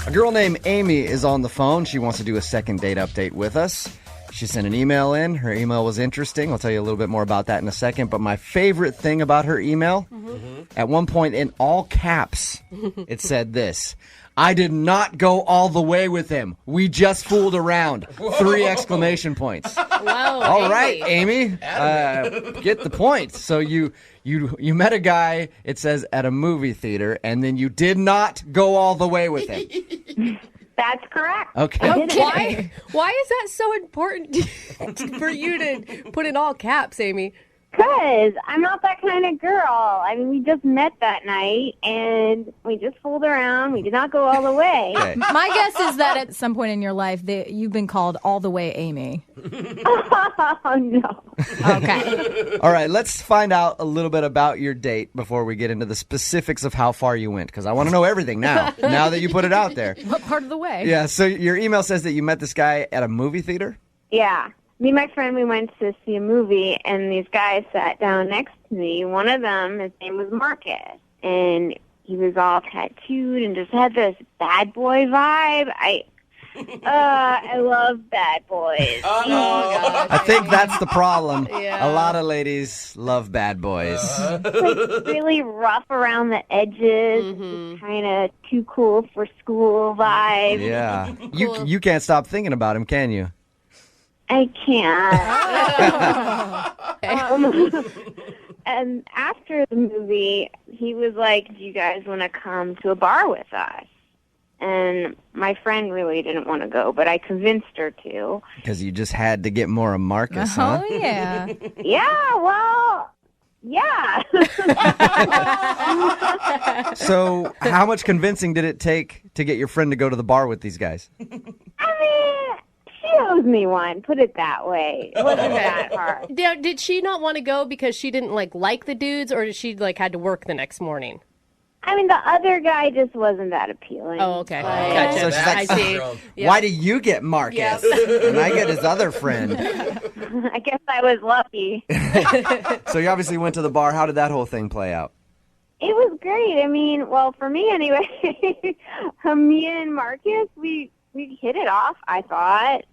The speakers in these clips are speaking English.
A girl named Amy is on the phone. She wants to do a second date update with us. She sent an email in. Her email was interesting. I'll tell you a little bit more about that in a second. But my favorite thing about her email, at one point in all caps, it said this: I did not go all the way with him. We just fooled around. Whoa. 3 exclamation points. Wow. All right, Amy. Get the point. So you met a guy, it says, at a movie theater, and then you did not go all the way with him. That's correct. Okay. Why is that so important for you to put in all caps, Amy? Because I'm not that kind of girl. I mean, we just met that night, and we just fooled around. We did not go all the way. Okay. My guess is that at some point in your life, you've been called all the way Amy. Oh, no. Okay. All right, let's find out a little bit about your date before we get into the specifics of how far you went, because I want to know everything now that you put it out there. What part of the way? Yeah, so your email says that you met this guy at a movie theater? Yeah. Me and my friend, we went to see a movie, and these guys sat down next to me. One of them, his name was Marcus, and he was all tattooed and just had this bad boy vibe. I love bad boys. Oh, gosh. I think that's the problem. Yeah. A lot of ladies love bad boys. Like really rough around the edges, kind of too cool for school vibe. Yeah. You can't stop thinking about him, can you? I can't. And after the movie, he was like, do you guys want to come to a bar with us? And my friend really didn't want to go, but I convinced her to. Because you just had to get more of Marcus, huh? Oh, yeah. Yeah, well, yeah. So how much convincing did it take to get your friend to go to the bar with these guys? I mean, she owes me one, put it that way. It wasn't that hard. Now, did she not want to go because she didn't like the dudes, or did she had to work the next morning? I mean, the other guy just wasn't that appealing. Oh, okay. But- Gotcha. So she's like, I see. Yeah. Why do you get Marcus? And I get his other friend. I guess I was lucky. So you obviously went to the bar. How did that whole thing play out? It was great. I mean, well, for me anyway, me and Marcus, we hit it off, I thought.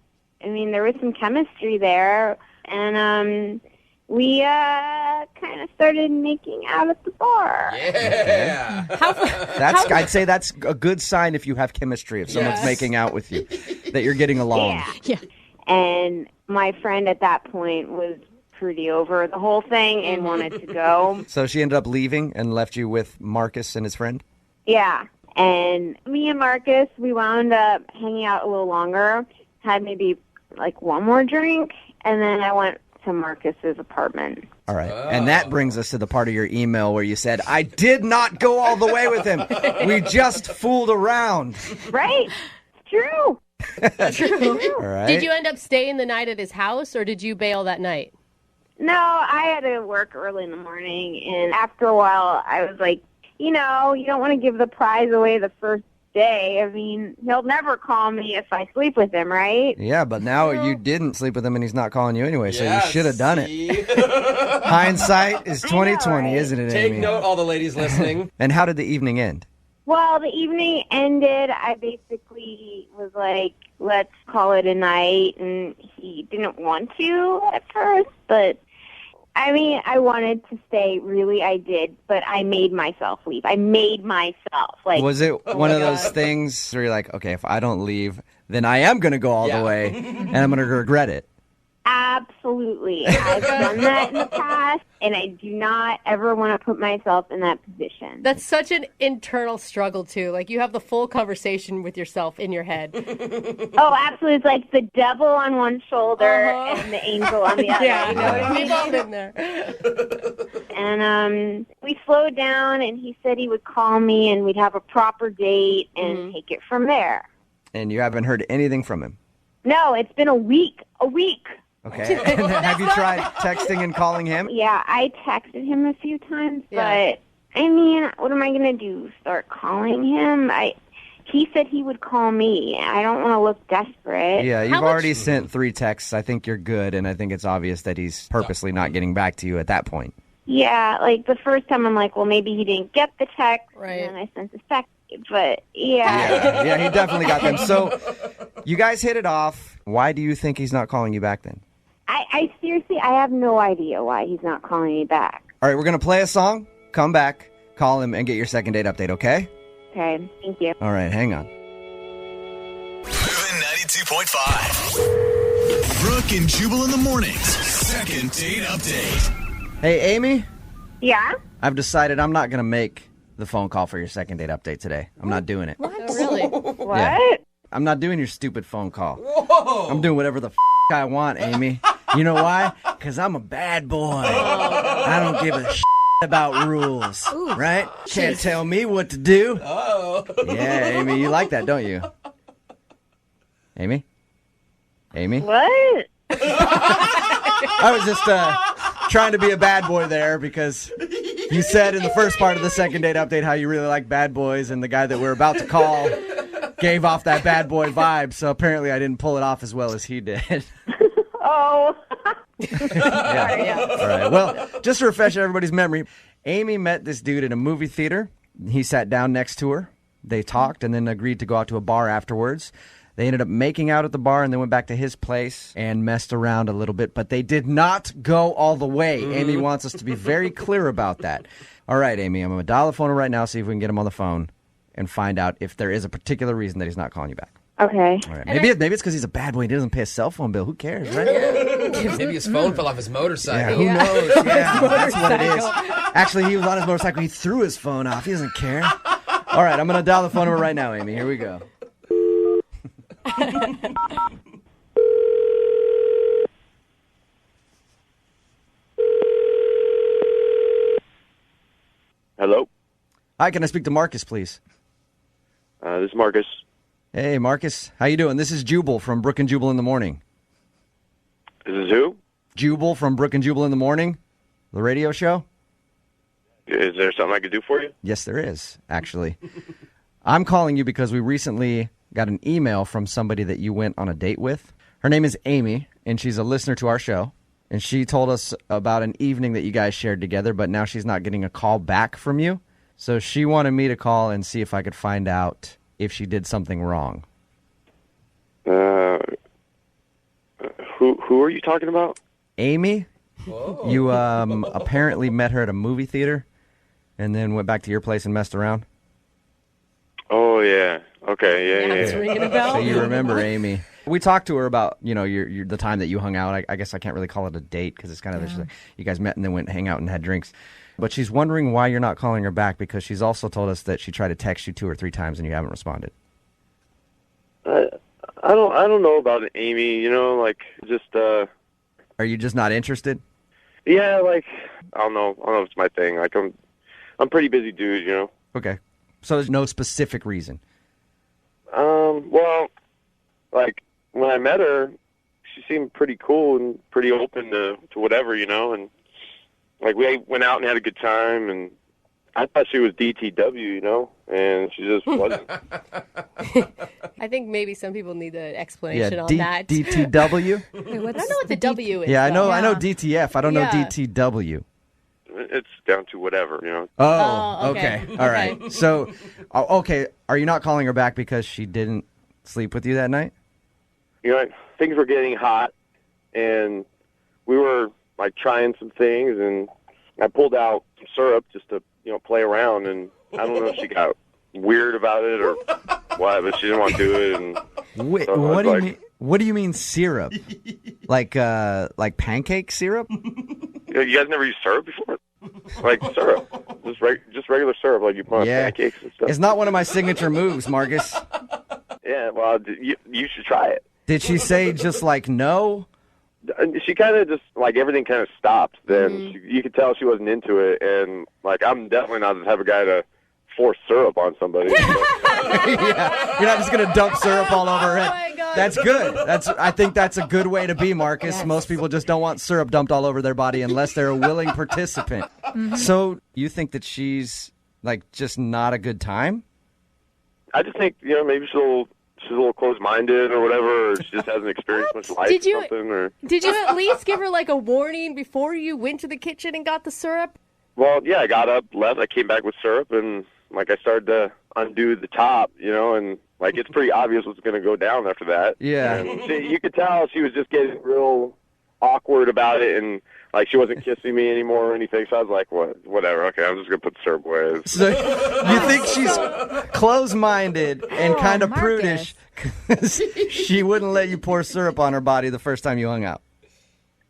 I mean, there was some chemistry there, and we kind of started making out at the bar. Yeah. I'd say that's a good sign if you have chemistry, if someone's making out with you, that you're getting along. Yeah. And my friend at that point was pretty over the whole thing and wanted to go. So she ended up leaving and left you with Marcus and his friend? Yeah. And me and Marcus, we wound up hanging out a little longer, had maybe like one more drink, and then I went to Marcus's apartment. All right. And that brings us to the part of your email where you said, I did not go all the way with him. We just fooled around. Right? It's true. All right. Did you end up staying the night at his house, or did you bail that night? No, I had to work early in the morning, and after a while, I was like, you don't want to give the prize away the first day. I mean, he'll never call me if I sleep with him, right? Yeah, but now you didn't sleep with him and he's not calling you anyway, so you should have done it. it. Hindsight is 20/20, right? isn't it, Take Amy? note, all the ladies listening. And how did the evening end? Well, the evening ended. I basically was like, let's call it a night, and he didn't want to at first, but I mean, I wanted to stay, really, I did, but I made myself leave. I made myself. Like, Was it one of those things where you're like, okay, if I don't leave, then I am going to go all the way, and I'm going to regret it? absolutely. I've done that in the past, and I do not ever want to put myself in that position. That's such an internal struggle, too. Like, you have the full conversation with yourself in your head. Oh, absolutely. It's like the devil on one shoulder and the angel on the other. Yeah, You know what I mean? we've all been there. And we slowed down, and he said he would call me, and we'd have a proper date and take it from there. And you haven't heard anything from him? No, it's been a week. A week. Okay. And then have you tried texting and calling him? Yeah, I texted him a few times, but, I mean, what am I going to do? Start calling him? He said he would call me. I don't want to look desperate. Yeah, you've already sent 3 texts. I think you're good, and I think it's obvious that he's purposely not getting back to you at that point. Yeah, like the first time I'm like, well, maybe he didn't get the text. Right. And then I sent a but yeah. Yeah, he definitely got them. So you guys hit it off. Why do you think he's not calling you back then? I seriously, I have no idea why he's not calling me back. All right, we're going to play a song, come back, call him, and get your second date update, okay? Okay, thank you. All right, hang on. Moving 92.5. Brooke and Jubal in the mornings. Second date update. Hey, Amy, Yeah? I've decided I'm not going to make the phone call for your second date update today. I'm not doing it. Oh, really? What? Yeah. I'm not doing your stupid phone call. Whoa. I'm doing whatever the I want, Amy. You know why? Because I'm a bad boy. I don't give a about rules, right? Can't tell me what to do. Oh. Yeah, Amy, you like that, don't you? Amy? Amy? What? I was just trying to be a bad boy there because you said in the first part of the second date update how you really like bad boys, and the guy that we're about to call gave off that bad boy vibe, so apparently I didn't pull it off as well as he did. Oh. Yeah. All right. Well, just to refresh everybody's memory, Amy met this dude in a movie theater. He sat down next to her. They talked and then agreed to go out to a bar afterwards. They ended up making out at the bar and then went back to his place and messed around a little bit, but they did not go all the way. Amy wants us to be very clear about that. All right, Amy, I'm going to dial the phone right now, see if we can get him on the phone and find out if there is a particular reason that he's not calling you back. Okay. All right. Maybe it's because he's a bad boy and he doesn't pay a cell phone bill. Who cares, right? Maybe his phone fell off his motorcycle. Who knows? Yeah, that's what it is. Actually, he was on his motorcycle. He threw his phone off. He doesn't care. All right, I'm going to dial the phone number right now, Amy. Here we go. Hello? Hi, can I speak to Marcus, please? This is Marcus. Hey, Marcus. How you doing? This is Jubal from Brooke and Jubal in the Morning. This is who? Jubal from Brooke and Jubal in the Morning, the radio show? Is there something I could do for you? Yes, there is, actually. I'm calling you because we recently got an email from somebody that you went on a date with. Her name is Amy, and she's a listener to our show. And she told us about an evening that you guys shared together, but now she's not getting a call back from you. So she wanted me to call and see if I could find out if she did something wrong. Who are you talking about? Amy? Whoa. You apparently met her at a movie theater and then went back to your place and messed around? Oh, yeah. Okay, It's yeah. ringing a bell. So you remember Amy. We talked to her about, your the time that you hung out. I guess I can't really call it a date because it's kind of just like you guys met and then went hang out and had drinks. But she's wondering why you're not calling her back because she's also told us that she tried to text you 2 or 3 times and you haven't responded. I don't know about it, Amy, Are you just not interested? yeah, I don't know if it's my thing. I'm pretty busy dude, Okay. So there's no specific reason. Well, when I met her, she seemed pretty cool and pretty open to whatever, and we went out and had a good time, and I thought she was DTW, and she just wasn't. I think maybe some people need an explanation on that. DTW? I don't know what the W is. Yeah, I know. though. I know DTF. I don't know Yeah. DTW. It's down to whatever, Oh, okay. okay. All right. So, okay, are you not calling her back because she didn't sleep with you that night? Things were getting hot, and we were trying some things, and I pulled out some syrup just to play around, and I don't know if she got weird about it or what, but she didn't want to do it. And Wait, so what do you mean? What do you mean syrup? like pancake syrup? You guys never used syrup before? Syrup, just regular syrup, like you put on pancakes and stuff. It's not one of my signature moves, Marcus. Yeah, well, you should try it. Did she say just no? She kind of just everything kind of stopped. Then you could tell she wasn't into it, and I'm definitely not the type of guy to force syrup on somebody. So. Yeah, you're not just gonna dump syrup all over her head. Oh my God. That's good. I think that's a good way to be, Marcus. Yes. Most people just don't want syrup dumped all over their body unless they're a willing participant. So you think that she's just not a good time? I just think maybe she's a little closed-minded or whatever, or she just hasn't experienced much life Did you- or something. Or Did you at least give her a warning before you went to the kitchen and got the syrup? well, yeah, I got up, left, I came back with syrup, and I started to undo the top, and like it's pretty obvious what's going to go down after that. Yeah. And you could tell she was just getting real awkward about it, and like she wasn't kissing me anymore or anything. So I was like, whatever. Okay, I'm just going to put the syrup away. So you think she's closed-minded and kind of Marcus. prudish because she wouldn't let you pour syrup on her body the first time you hung out?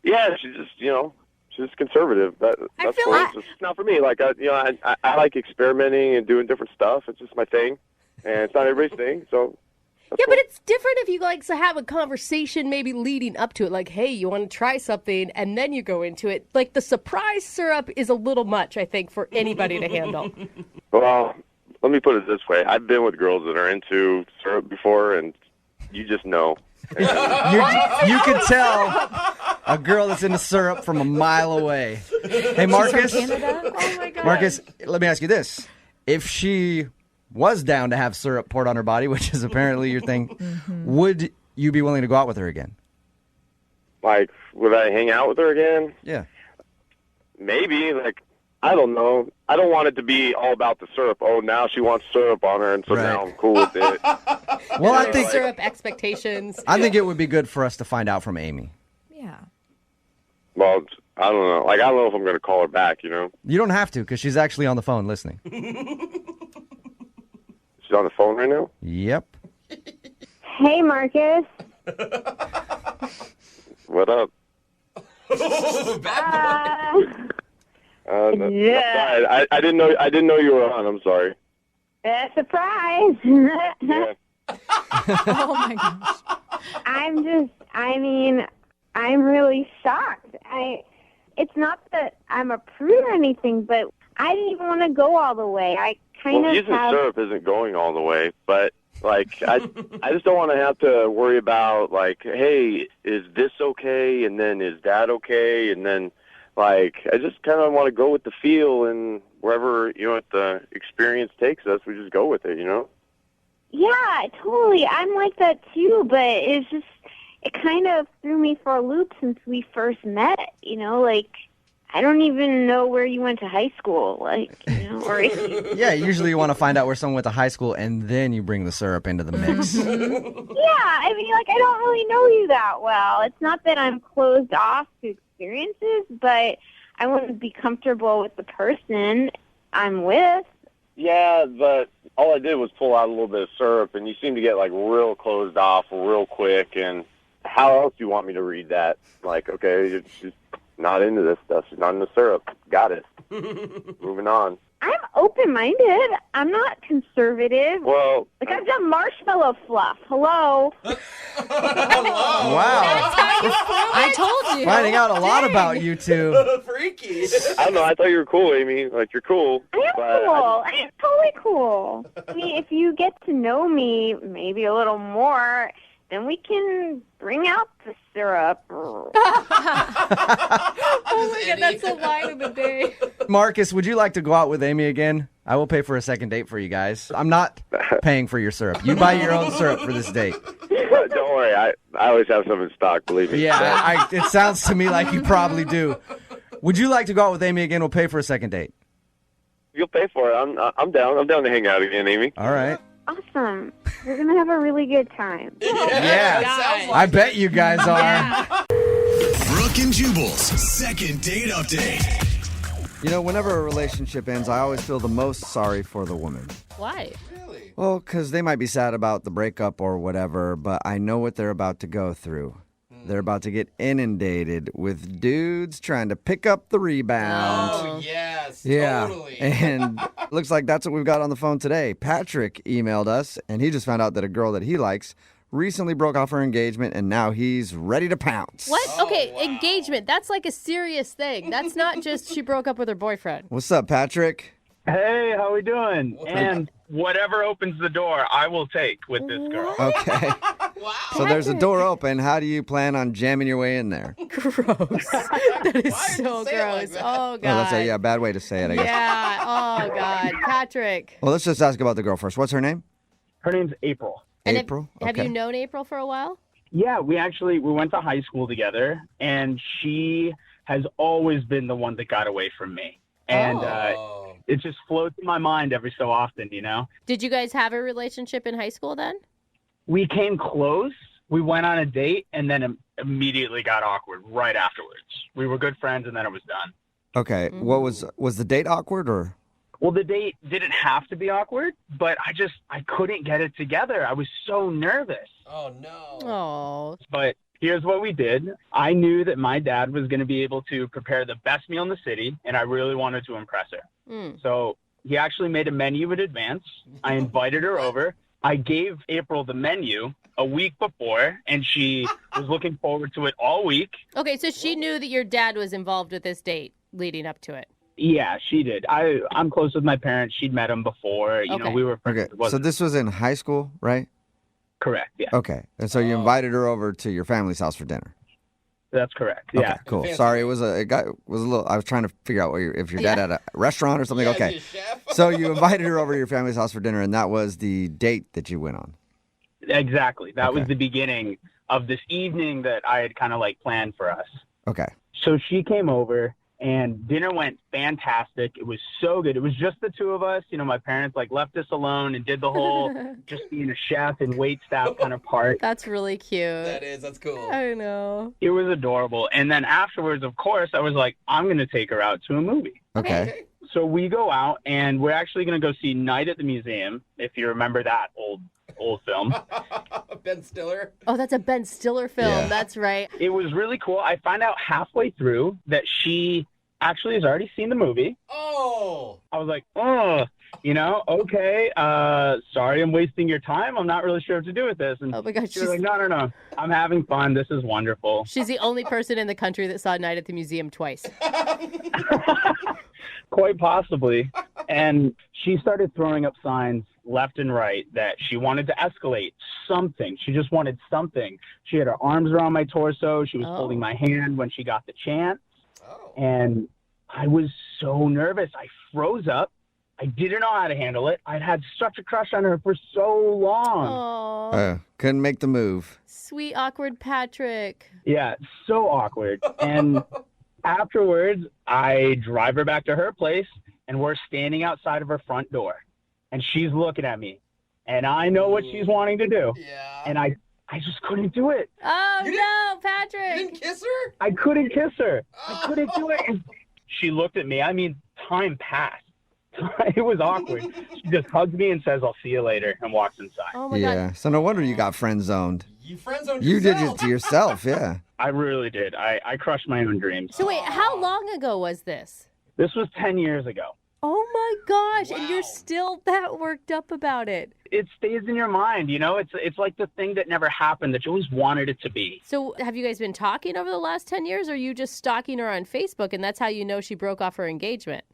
Yeah, she's just, she's conservative. That's feel cool. like- It's not for me. Like, I like experimenting and doing different stuff. It's just my thing, and it's not everybody's thing. So. Yeah, but it's different if you like to have a conversation maybe leading up to it. Like, hey, you want to try something, and then you go into it. Like, the surprise syrup is a little much, I think, for anybody to handle. Well, let me put it this way. I've been with girls that are into syrup before, and you just know. You can tell a girl that's into syrup from a mile away. Hey, Marcus. Canada? Oh, my God. Marcus, let me ask you this. If she was down to have syrup poured on her body, which is apparently your thing, would you be willing to go out with her again? Like, would I hang out with her again? Yeah. Maybe. Like, I don't know. I don't want it to be all about the syrup. Oh, now she wants syrup on her, and so Right. now I'm cool with it. Well, I think Syrup expectations. it would be good for us to find out from Amy. Yeah. Well, I don't know. Like, I don't know if I'm going to call her back, You don't have to because she's actually on the phone listening. She's on the phone right now? Yep. Hey, Marcus. What up? Yeah. Sorry, I didn't know you were on. I'm sorry. Surprise. Yeah. Oh my gosh. I'm really shocked. It's not that I'm a prude or anything, but I didn't even want to go all the way. I kind Well, of using have. syrup isn't going all the way, but like I just don't want to have to worry about like, hey, is this okay? And then is that okay? And then like I just kind of want to go with the feel, and wherever the experience takes us, we just go with it. Yeah, totally. I'm like that too, but it kind of threw me for a loop since we first met. Like I don't even know where you went to high school, or Yeah, usually you want to find out where someone went to high school, and then you bring the syrup into the mix. Yeah, I don't really know you that well. It's not that I'm closed off to experiences, but I want to be comfortable with the person I'm with. Yeah, but all I did was pull out a little bit of syrup, and you seem to get like real closed off real quick. And how else do you want me to read that? Like, okay, you're just not into this stuff. She's not into syrup. Got it. Moving on. I'm open-minded. I'm not conservative. Well, Like, I've done marshmallow fluff. Hello? Wow. I told you. Finding out a lot about you two. Freaky. I don't know. I thought you were cool, Amy. Like, you're cool. I am but cool. I am totally cool. I mean, if you get to know me maybe a little more, then we can bring out the syrup. Oh, my God, that's the line of the day. Marcus, would you like to go out with Amy again? I will pay for a second date for you guys. I'm not paying for your syrup. You buy your own syrup for this date. But don't worry. I always have some in stock, believe me. Yeah, it sounds to me like you probably do. Would you like to go out with Amy again? We'll pay for a second date. You'll pay for it. I'm down. I'm down to hang out again, Amy. All right. Awesome. We're going to have a really good time. Yeah. God. I bet you guys are. Brooke and Jubal's second date update. Whenever a relationship ends, I always feel the most sorry for the woman. Why? Well, because they might be sad about the breakup or whatever, but I know what they're about to go through. They're about to get inundated with dudes trying to pick up the rebound. Oh, yes. Yeah, Totally. and looks like that's what we've got on the phone today. Patrick emailed us, and he just found out that a girl that he likes recently broke off her engagement, and now he's ready to pounce. What? Okay, engagement. That's like a serious thing. That's not just she broke up with her boyfriend. What's up, Patrick? Hey, how we doing? And whatever opens the door, I will take with this girl. Okay. Wow. So there's a door open. How do you plan on jamming your way in there? Gross. That is Why did so you say it like gross. that? Oh, God. Oh, that's a bad way to say it, I guess. Yeah. Oh, God. Patrick. Well, let's just ask about the girl first. What's her name? Her name's April. And April? Have you known April for a while? Yeah, we went to high school together, and she has always been the one that got away from me. And it just floats in my mind every so often, you know? Did you guys have a relationship in high school then? We came close. We went on a date and then immediately got awkward right afterwards. We were good friends and then it was done. Okay. What was the date awkward or? Well, the date didn't have to be awkward, but I couldn't get it together. I was so nervous. Oh, no. Oh. But here's what we did. I knew that my dad was going to be able to prepare the best meal in the city, and I really wanted to impress her. So he actually made a menu in advance. I invited her over. I gave April the menu a week before, and she was looking forward to it all week. Okay, so she knew that your dad was involved with this date leading up to it. Yeah, she did. I'm close with my parents. She'd met him before. You know, we were friends. Okay. So this was in high school, right? Correct, yeah. Okay. And so you invited her over to your family's house for dinner. That's correct. Okay, Yeah. cool. Sorry, it was a little. I was trying to figure out if your dad had a restaurant or something. Okay. So you invited her over to your family's house for dinner, and that was the date that you went on. Exactly. That was the beginning of this evening that I had kind of like planned for us. Okay. So she came over and dinner went fantastic. It was so good. It was just the two of us. You know, my parents like left us alone and did the whole just being a chef and wait staff kind of part. That's really cute. That's cool. I know. It was adorable. And then afterwards, of course, I was like, I'm going to take her out to a movie. Okay. So we go out and we're actually going to go see Night at the Museum, if you remember that old film. Ben Stiller. Oh, that's a Ben Stiller film. Yeah. That's right. It was really cool. I find out halfway through that she actually has already seen the movie. Oh. I was like, oh, you know, okay. Sorry, I'm wasting your time. I'm not really sure what to do with this. And Oh my God, she was like, no. I'm having fun. This is wonderful. She's the only person in the country that saw Night at the Museum twice. Quite possibly. And she started throwing up signs left and right that she wanted to escalate something. She just wanted something. She had her arms around my torso. She was holding my hand when she got the chance. And I was so nervous. I froze up. I didn't know how to handle it. I'd had such a crush on her for so long. Oh, Couldn't make the move. sweet, awkward Patrick. Yeah, so awkward. And afterwards, I drive her back to her place, and we're standing outside of her front door. And she's looking at me. And I know what she's wanting to do. Yeah. And I just couldn't do it. Oh, no, Patrick. You didn't kiss her? I couldn't kiss her. I couldn't do it. And she looked at me. I mean, time passed. It was awkward. She just hugs me and says, I'll see you later, and walks inside. Oh, my Yeah. God. So no wonder you got friend zoned. You friend zoned You did yourself. it to yourself, yeah. I really did. I crushed my own dreams. So wait, how long ago was this? This was 10 years ago. Oh my gosh, and you're Wow. still that worked up about it. It stays in your mind, you know? It's like the thing that never happened that you always wanted it to be. So have you guys been talking over the last 10 years, or are you just stalking her on Facebook and that's how you know she broke off her engagement?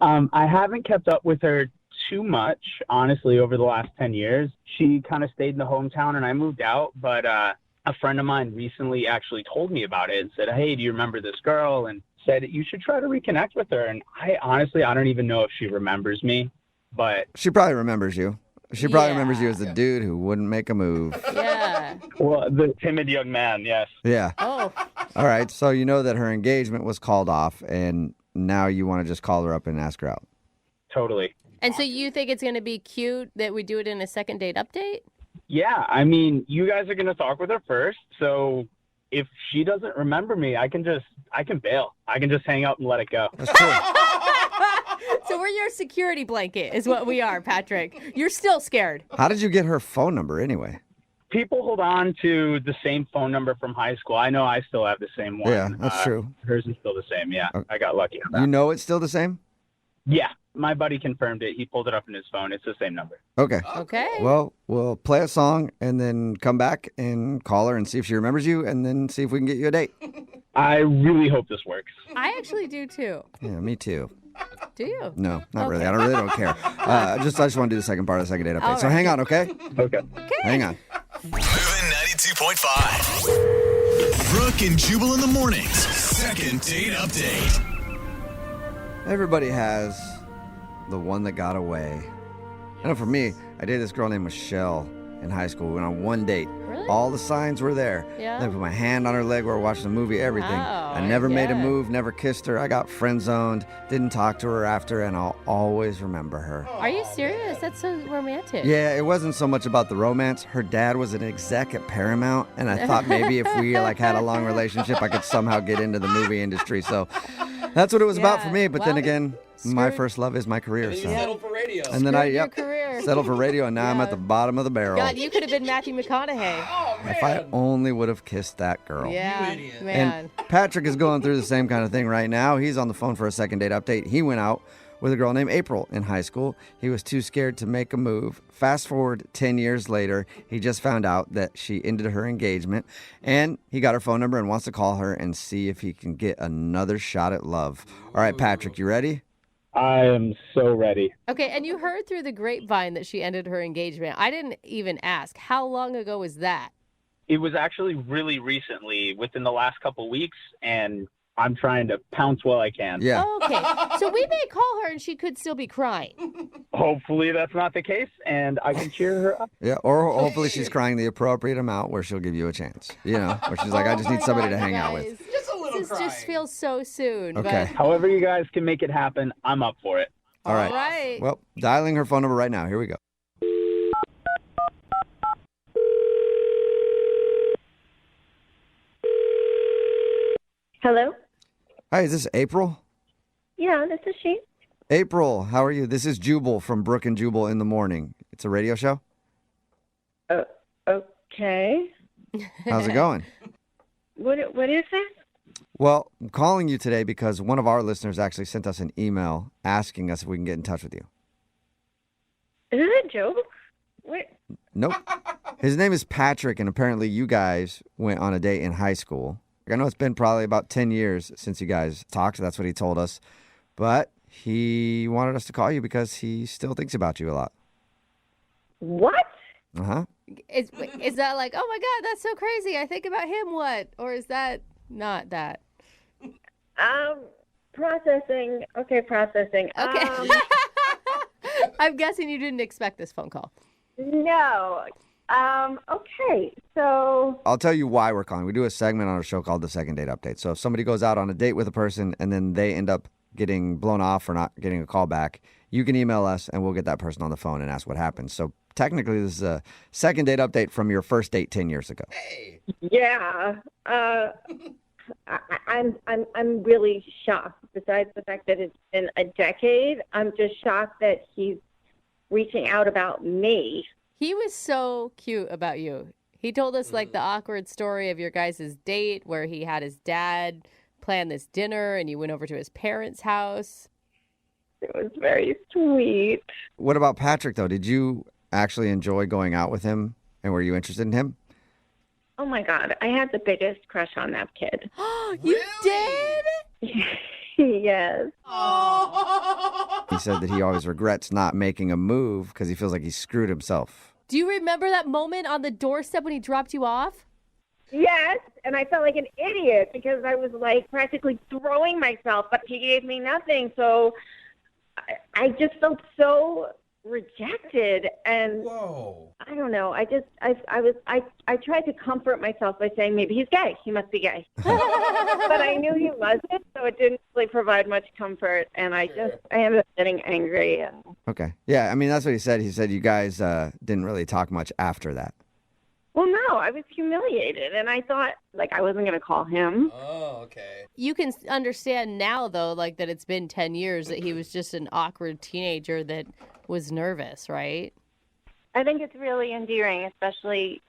I haven't kept up with her too much, honestly, over the last 10 years. She kind of stayed in the hometown and I moved out, but a friend of mine recently actually told me about it and said, hey, do you remember this girl? And said, you should try to reconnect with her. And I don't even know if she remembers me, but... She probably remembers you. She probably Yeah. remembers you as the dude who wouldn't make a move. Yeah. Well, the timid young man, yes. Yeah. Oh, All right. So you know that her engagement was called off, and now you want to just call her up and ask her out. Totally. and so you think it's going to be cute that we do it in a second date update? Yeah, I mean, you guys are going to talk with her first, so if she doesn't remember me, I can bail. I can just hang out and let it go. That's true. So we're your security blanket is what we are, Patrick. You're still scared. How did you get her phone number anyway? People hold on to the same phone number from high school. I know I still have the same one. Yeah, that's true. Hers is still the same, yeah. Okay. I got lucky on that. You know it's still the same? Yeah, my buddy confirmed it. He pulled it up in his phone. It's the same number. Okay. Okay. Well, we'll play a song and then come back and call her and see if she remembers you and then see if we can get you a date. I really hope this works. I actually do too. Yeah, me too. Do you? No, not really. I really don't care. I just want to do the second part of the second date update. All So right. hang on, okay? Okay. Hang on. Moving 92.5. Brooke and Jubal in the mornings. Second date update. Everybody has the one that got away. I know for me, I dated this girl named Michelle in high school. We went on one date. Really? All the signs were there. Yeah. I put my hand on her leg while we were watching the movie, everything. Oh, I never made a yeah. move, never kissed her. I got friend zoned, didn't talk to her after, and I'll always remember her. Are you serious? That's so romantic. Yeah, it wasn't so much about the romance. Her dad was an exec at Paramount, and I thought maybe if we had a long relationship, I could somehow get into the movie industry. So that's what it was about for me. But then again, my first love is my career. And then So. you settled for radio. And then I Your career. settled for radio, and now I'm at the bottom of the barrel. God, you could have been Matthew McConaughey. Oh, man. If I only would have kissed that girl. Yeah, idiot. man. And Patrick is going through the same kind of thing right now. He's on the phone for a second date update. He went out with a girl named April in high school. He was too scared to make a move. Fast forward 10 years later, he just found out that she ended her engagement, and he got her phone number and wants to call her and see if he can get another shot at love. All right, Patrick, you ready? I am so ready. Okay, and you heard through the grapevine that she ended her engagement. I didn't even ask. How long ago was that? It was actually really recently, within the last couple weeks, and I'm trying to pounce while I can. Yeah. Okay, so we may call her and she could still be crying. Hopefully that's not the case, and I can cheer her up. Yeah, or hopefully she's crying the appropriate amount where she'll give you a chance. You know, where she's like, I just need somebody to hang out with. Guys, Just a little this crying. just feels so soon. Okay. However you guys can make it happen, I'm up for it. But, All all right. right. Well, dialing her phone number right now. Here we go. Hello? Hi, is this April? Yeah, this is she. April, how are you? This is Jubal from Brooke and Jubal in the Morning. It's a radio show. Okay. How's it going? What is this? Well, I'm calling you today because one of our listeners actually sent us an email asking us if we can get in touch with you. Is it a joke? What? Nope. His name is Patrick, and apparently you guys went on a date in high school. I know it's been probably about 10 years since you guys talked. That's what he told us. But he wanted us to call you because he still thinks about you a lot. What? Uh-huh. Is that like, oh my God, that's so crazy. I think about him, what? Or is that not that? Processing. Okay, processing. Okay. I'm guessing you didn't expect this phone call. No. Okay, so... I'll tell you why we're calling. We do a segment on our show called The Second Date Update. So if somebody goes out on a date with a person and then they end up getting blown off or not getting a call back, you can email us and we'll get that person on the phone and ask what happened. So technically this is a second date update from your first date 10 years ago. Yeah. I'm really shocked. Besides the fact that it's been a decade, I'm just shocked that he's reaching out about me. He was so cute about you. He told us like the awkward story of your guys' date where he had his dad plan this dinner and you went over to his parents' house. It was very sweet. What about Patrick, though? Did you actually enjoy going out with him and were you interested in him? Oh my God, I had the biggest crush on that kid. You did? Yes. He said that he always regrets not making a move because he feels like he screwed himself. Do you remember that moment on the doorstep when he dropped you off? Yes, and I felt like an idiot because I was like practically throwing myself, but he gave me nothing. So I just felt so rejected, and Whoa. I don't know. I tried to comfort myself by saying maybe he's gay. He must be gay, but I knew he wasn't, so it didn't really provide much comfort. And I ended up getting angry. And Okay. Yeah, I mean, that's what he said. He said you guys didn't really talk much after that. well, no, I was humiliated, and I thought like I wasn't going to call him. Oh, okay. You can understand now, though, like that it's been 10 years that he was just an awkward teenager that was nervous, right? I think it's really endearing, especially,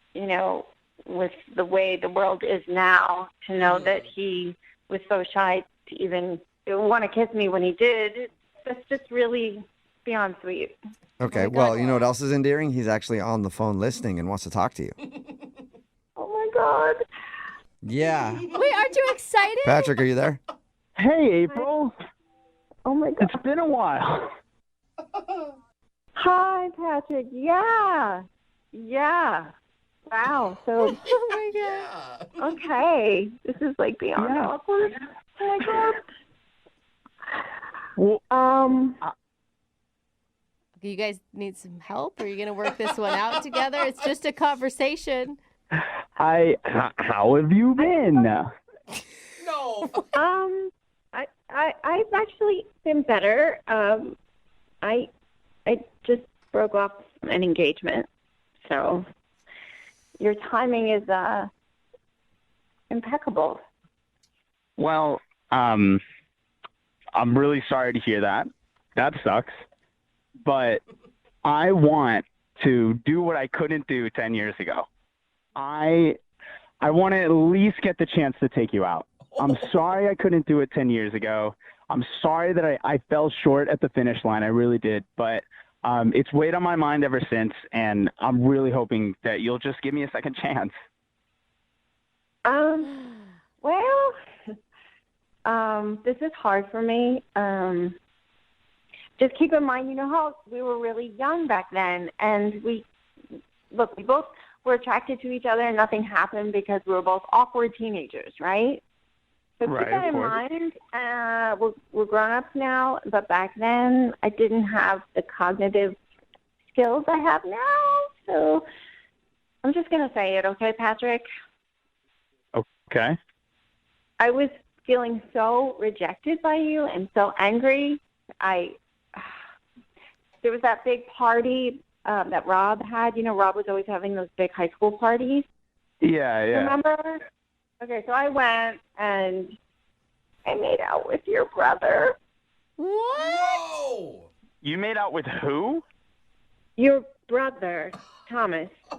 with the way the world is now, to know that he was so shy to even want to kiss me when he did. That's just really beyond sweet. Okay, well, you know what else is endearing? He's actually on the phone listening and wants to talk to you. Oh, my God. Yeah. Wait, aren't you excited? Patrick, are you there? Hey, April. Oh, my God. It's been a while. Hi, Patrick. Yeah. Wow. So, Oh my God. okay. This is like beyond awkward. Oh, my God. Well, You guys need some help? Are you going to work this one out together? It's just a conversation. Hi, how have you been? No. I've actually been better. I just broke off an engagement, so your timing is impeccable. Well, I'm really sorry to hear that. That sucks. But I want to do what I couldn't do 10 years ago. I want to at least get the chance to take you out. I'm sorry I couldn't do it 10 years ago. I'm sorry that I fell short at the finish line. I really did. But it's weighed on my mind ever since, and I'm really hoping that you'll just give me a second chance. Well, this is hard for me. Just keep in mind, you know how we were really young back then, and we both were attracted to each other, and nothing happened because we were both awkward teenagers, right? So keep that in mind. We're grown-ups now, but back then I didn't have the cognitive skills I have now. So I'm just going to say it, okay, Patrick? Okay. I was feeling so rejected by you and so angry. There was that big party that Rob had. You know, Rob was always having those big high school parties. Yeah. Remember? Okay, so I went and I made out with your brother. What? Whoa. You made out with who? Your brother, Thomas. I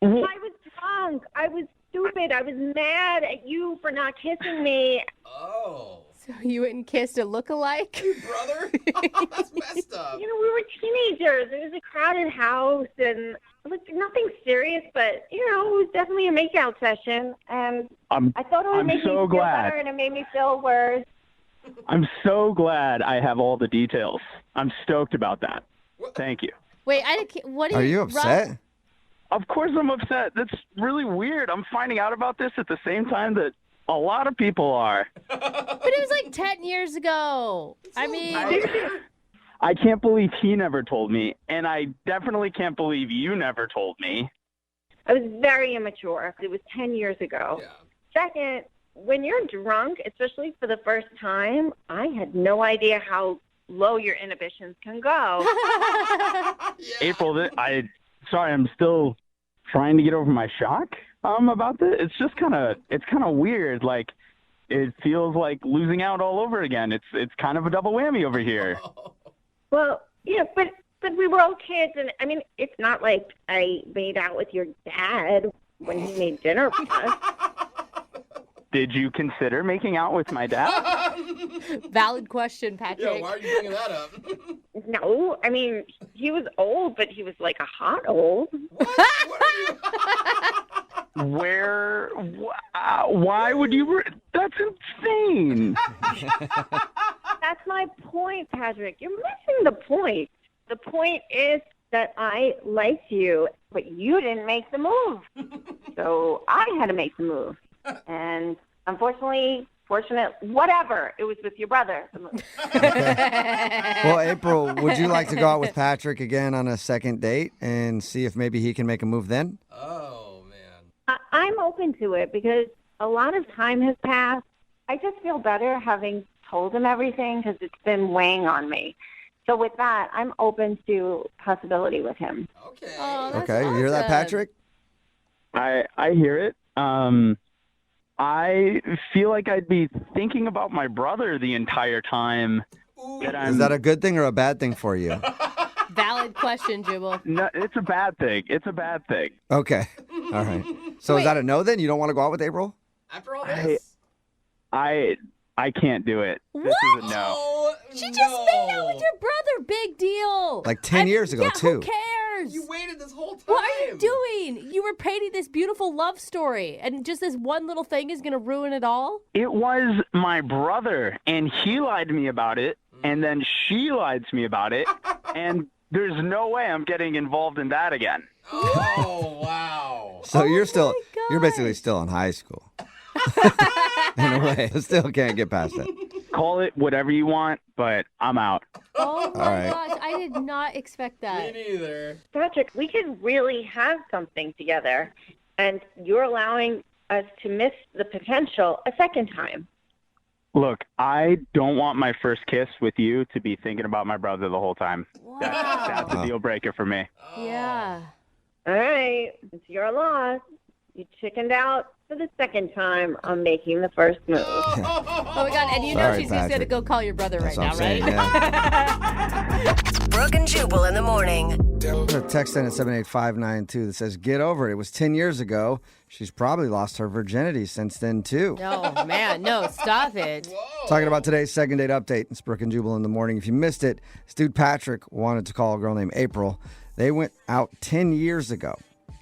was drunk. I was stupid. I was mad at you for not kissing me. Oh. So you went and kissed a lookalike? Brother? That's messed up. You know, we were teenagers. It was a crowded house, and it was nothing serious, but, you know, it was definitely a makeout session. And I thought it would make me feel better, and it made me feel worse. I'm so glad I have all the details. I'm stoked about that. Thank you. Wait, what Are you upset? Rob? Of course I'm upset. That's really weird. I'm finding out about this at the same time that a lot of people are. But it was like 10 years ago. I mean... I can't believe he never told me, and I definitely can't believe you never told me. I was very immature. It was 10 years ago. Yeah. Second, when you're drunk, especially for the first time, I had no idea how low your inhibitions can go. April, sorry, I'm still trying to get over my shock about this. It's just kind of weird. Like, it feels like losing out all over again. It's kind of a double whammy over here. Well, yeah, but we were all kids, and I mean, it's not like I made out with your dad when he made dinner for us. Did you consider making out with my dad? Valid question, Patrick. Yeah, why are you bringing that up? No, I mean, he was old, but he was like a hot old. What are you? Why would you? That's insane. That's my point, Patrick. You're missing the point. The point is that I liked you, but you didn't make the move. So I had to make the move. And unfortunately, whatever, it was with your brother. Well, April, would you like to go out with Patrick again on a second date and see if maybe he can make a move then? Oh, man. I'm open to it because a lot of time has passed. I just feel better having told him everything because it's been weighing on me. So with that, I'm open to possibility with him. Okay. Oh, that's Okay, you hear that, awesome. Patrick? I hear it. I feel like I'd be thinking about my brother the entire time. Is that a good thing or a bad thing for you? Valid question, Jubal. No, it's a bad thing. It's a bad thing. Okay. All right. So is that a no then? You don't want to go out with April? After all this? I can't do it. This is a no. Oh, She just made out with your brother. Big deal. Like 10 years ago, too. Who cares? You waited this whole time. What are you doing? You were painting this beautiful love story, and just this one little thing is going to ruin it all? It was my brother, and he lied to me about it, and then she lied to me about it, and there's no way I'm getting involved in that again. Oh, wow. So Oh you're basically still in high school. In a way. Still can't get past it. Call it whatever you want, but I'm out. Oh my right. gosh, I did not expect Me that. neither. Patrick, we could really have something together. and you're allowing us to miss the potential a second time. Look, I don't want my first kiss with you to be thinking about my brother the whole time. That's a deal breaker for me. Yeah. All right, it's your loss. You chickened out for the second time on making the first move. Oh my God! And you know Sorry, she's just gonna Patrick. go call your brother That's right what now, I'm right? saying, yeah. Brooke and Jubal in the morning. Put a text in at 78592 that says, get over it. It was 10 years ago. She's probably lost her virginity since then, too. No, man, no, stop it. Talking about today's second date update. It's Brooke and Jubal in the morning. If you missed it, this dude Patrick wanted to call a girl named April. They went out 10 years ago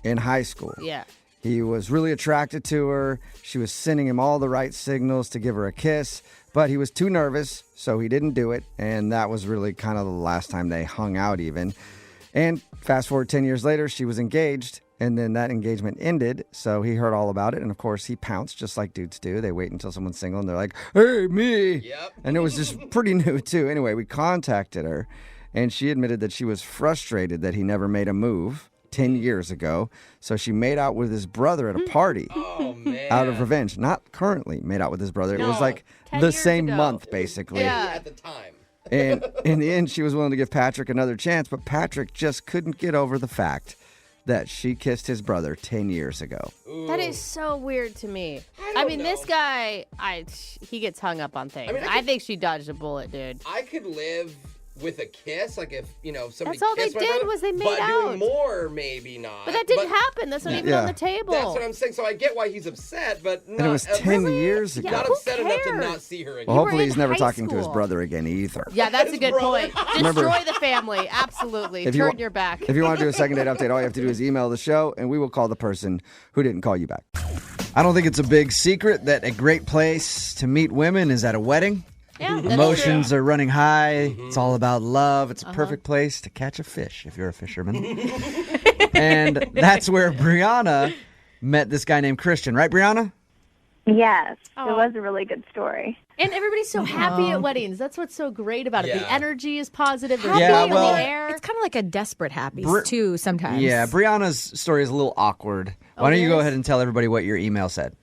in high school. Yeah. He was really attracted to her. She was sending him all the right signals to give her a kiss, but he was too nervous, so he didn't do it. And that was really kind of the last time they hung out even. And fast forward 10 years later, she was engaged, and then that engagement ended, so he heard all about it. And of course, he pounced just like dudes do. They wait until someone's single, and they're like, hey, me. Yep. And it was just pretty new, too. Anyway, we contacted her, and she admitted that she was frustrated that he never made a move 10 years ago. So she made out with his brother at a party Oh, man. out of revenge. Not currently made out with his brother. It was No, like 10 the years same ago. month, basically. Yeah. At the time. And in the end, she was willing to give Patrick another chance, but Patrick just couldn't get over the fact that she kissed his brother 10 years ago. That is so weird to me. I don't mean, know. this guy, he gets hung up on things. I mean, I think she dodged a bullet, dude. I could live with a kiss, like if, somebody That's all they kissed my did brother, was they made but out. doing more, maybe not. But that didn't happen. That's not even Yeah. on the table. That's what I'm saying. So I get why he's upset, but not, And it was 10 really? years ago. Not who upset enough to cares? not see her again. Well, were hopefully in he's never high talking to his school. brother again either. Yeah, that's a His good brother. point. Remember- Destroy the family. Absolutely. If you Turn wa- your back. If you want to do a second date update, all you have to do is email the show, and we will call the person who didn't call you back. I don't think it's a big secret that a great place to meet women is at a wedding. Yeah, that's Emotions are running high. It's all about love. It's a perfect place to catch a fish if you're a fisherman. And that's where Brianna met this guy named Christian. Right, Brianna? Yes, Oh. it was a really good story. And everybody's so happy at weddings. That's what's so great about it. Yeah. The energy is positive. There's Yeah, love in well- the air. It's kind of like a desperate happy Bri- too sometimes. Yeah, Brianna's story is a little awkward. Why don't it you go is? ahead and tell everybody what your email said?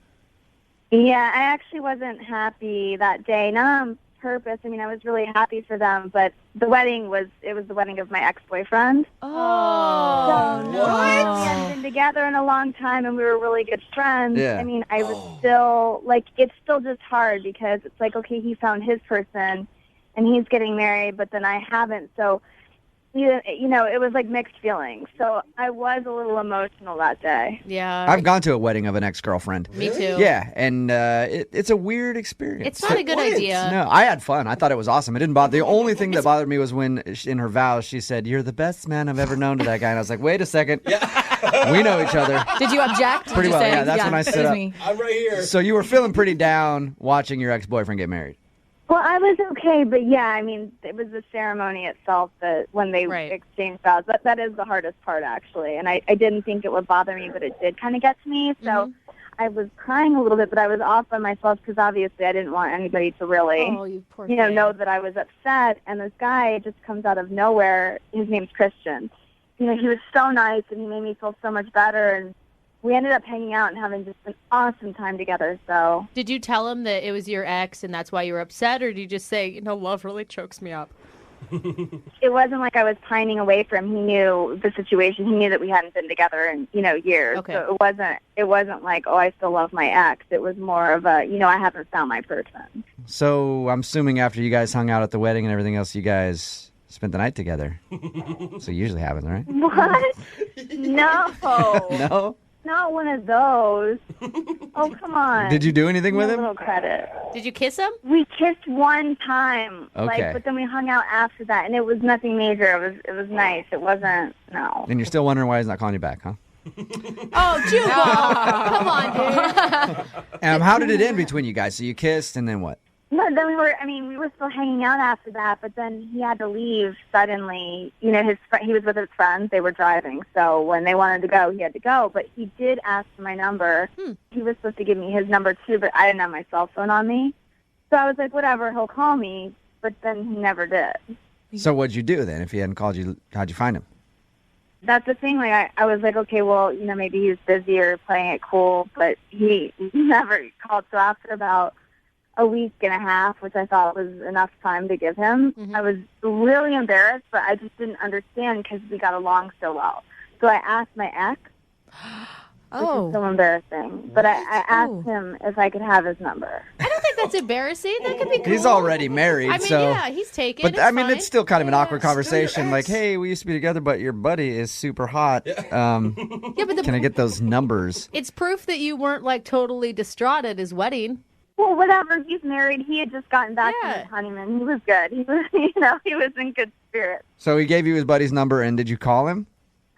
Yeah, I actually wasn't happy that day. Not on purpose. I mean, I was really happy for them, but the wedding was the wedding of my ex-boyfriend. Oh, So, no. We hadn't been together in a long time, and we were really good friends. Yeah. I mean, I was still, it's still just hard because it's like, okay, he found his person, and he's getting married, but then I haven't. So, it was like mixed feelings. So I was a little emotional that day. Yeah. I've gone to a wedding of an ex-girlfriend. Me too. Yeah, and it's a weird experience. It's not a good idea. No, I had fun. I thought it was awesome. It didn't bother. The only thing that bothered me was when, in her vows, she said, "You're the best man I've ever known" to that guy, and I was like, "Wait a second, we know each other." Did you object? Did Pretty you well, say, yeah, that's when I stood excuse up. me. I'm right here. So you were feeling pretty down watching your ex-boyfriend get married. Well, I was okay, but yeah, I mean, it was the ceremony itself that when they Right. exchanged vows. That is the hardest part, actually. And I didn't think it would bother me, but it did kind of get to me. So I was crying a little bit, but I was off by myself because obviously I didn't want anybody to really, Oh, you poor thing. know that I was upset. And this guy just comes out of nowhere. His name's Christian. He was so nice, and he made me feel so much better. And we ended up hanging out and having just an awesome time together. So Did you tell him that it was your ex and that's why you were upset, or did you just say, love really chokes me up? it wasn't like I was pining away for him. He knew the situation. He knew that we hadn't been together in, years. Okay. So it wasn't like, oh, I still love my ex. It was more of a, I haven't found my person. So I'm assuming after you guys hung out at the wedding and everything else, you guys spent the night together. So it usually happens, right? What? No. No? Not one of those. Oh, come on. Did you do anything with A him? little credit. Did you kiss him? We kissed one time. Okay. But then we hung out after that, and it was nothing major. It was nice. It wasn't, no. And you're still wondering why he's not calling you back, huh? Oh, Jubal. Come on, dude. How did it end between you guys? So you kissed, and then what? No, then we were still hanging out after that, but then he had to leave suddenly. He was with his friends. They were driving, so when they wanted to go, he had to go. But he did ask for my number. He was supposed to give me his number too, but I didn't have my cell phone on me. So I was like, whatever, he'll call me. But then he never did. So what'd you do then? If he hadn't called you, how'd you find him? That's the thing. Like, I was like, okay, well, maybe he was busy or playing it cool, but he never called. So after about a week and a half, which I thought was enough time to give him, I was really embarrassed, but I just didn't understand because we got along so well. So I asked my ex, which is so embarrassing, but I asked him if I could have his number. I don't think that's embarrassing. That could be cool. He's already married, I mean, so. yeah, he's taken. But it's I mean, fine. it's still kind of an awkward conversation. Like, hey, we used to be together, but your buddy is super hot. but can I get those numbers? It's proof that you weren't like totally distraught at his wedding. Well, whatever. He's married. He had just gotten back from his honeymoon. He was good. He was, he was in good spirits. So he gave you his buddy's number, and did you call him?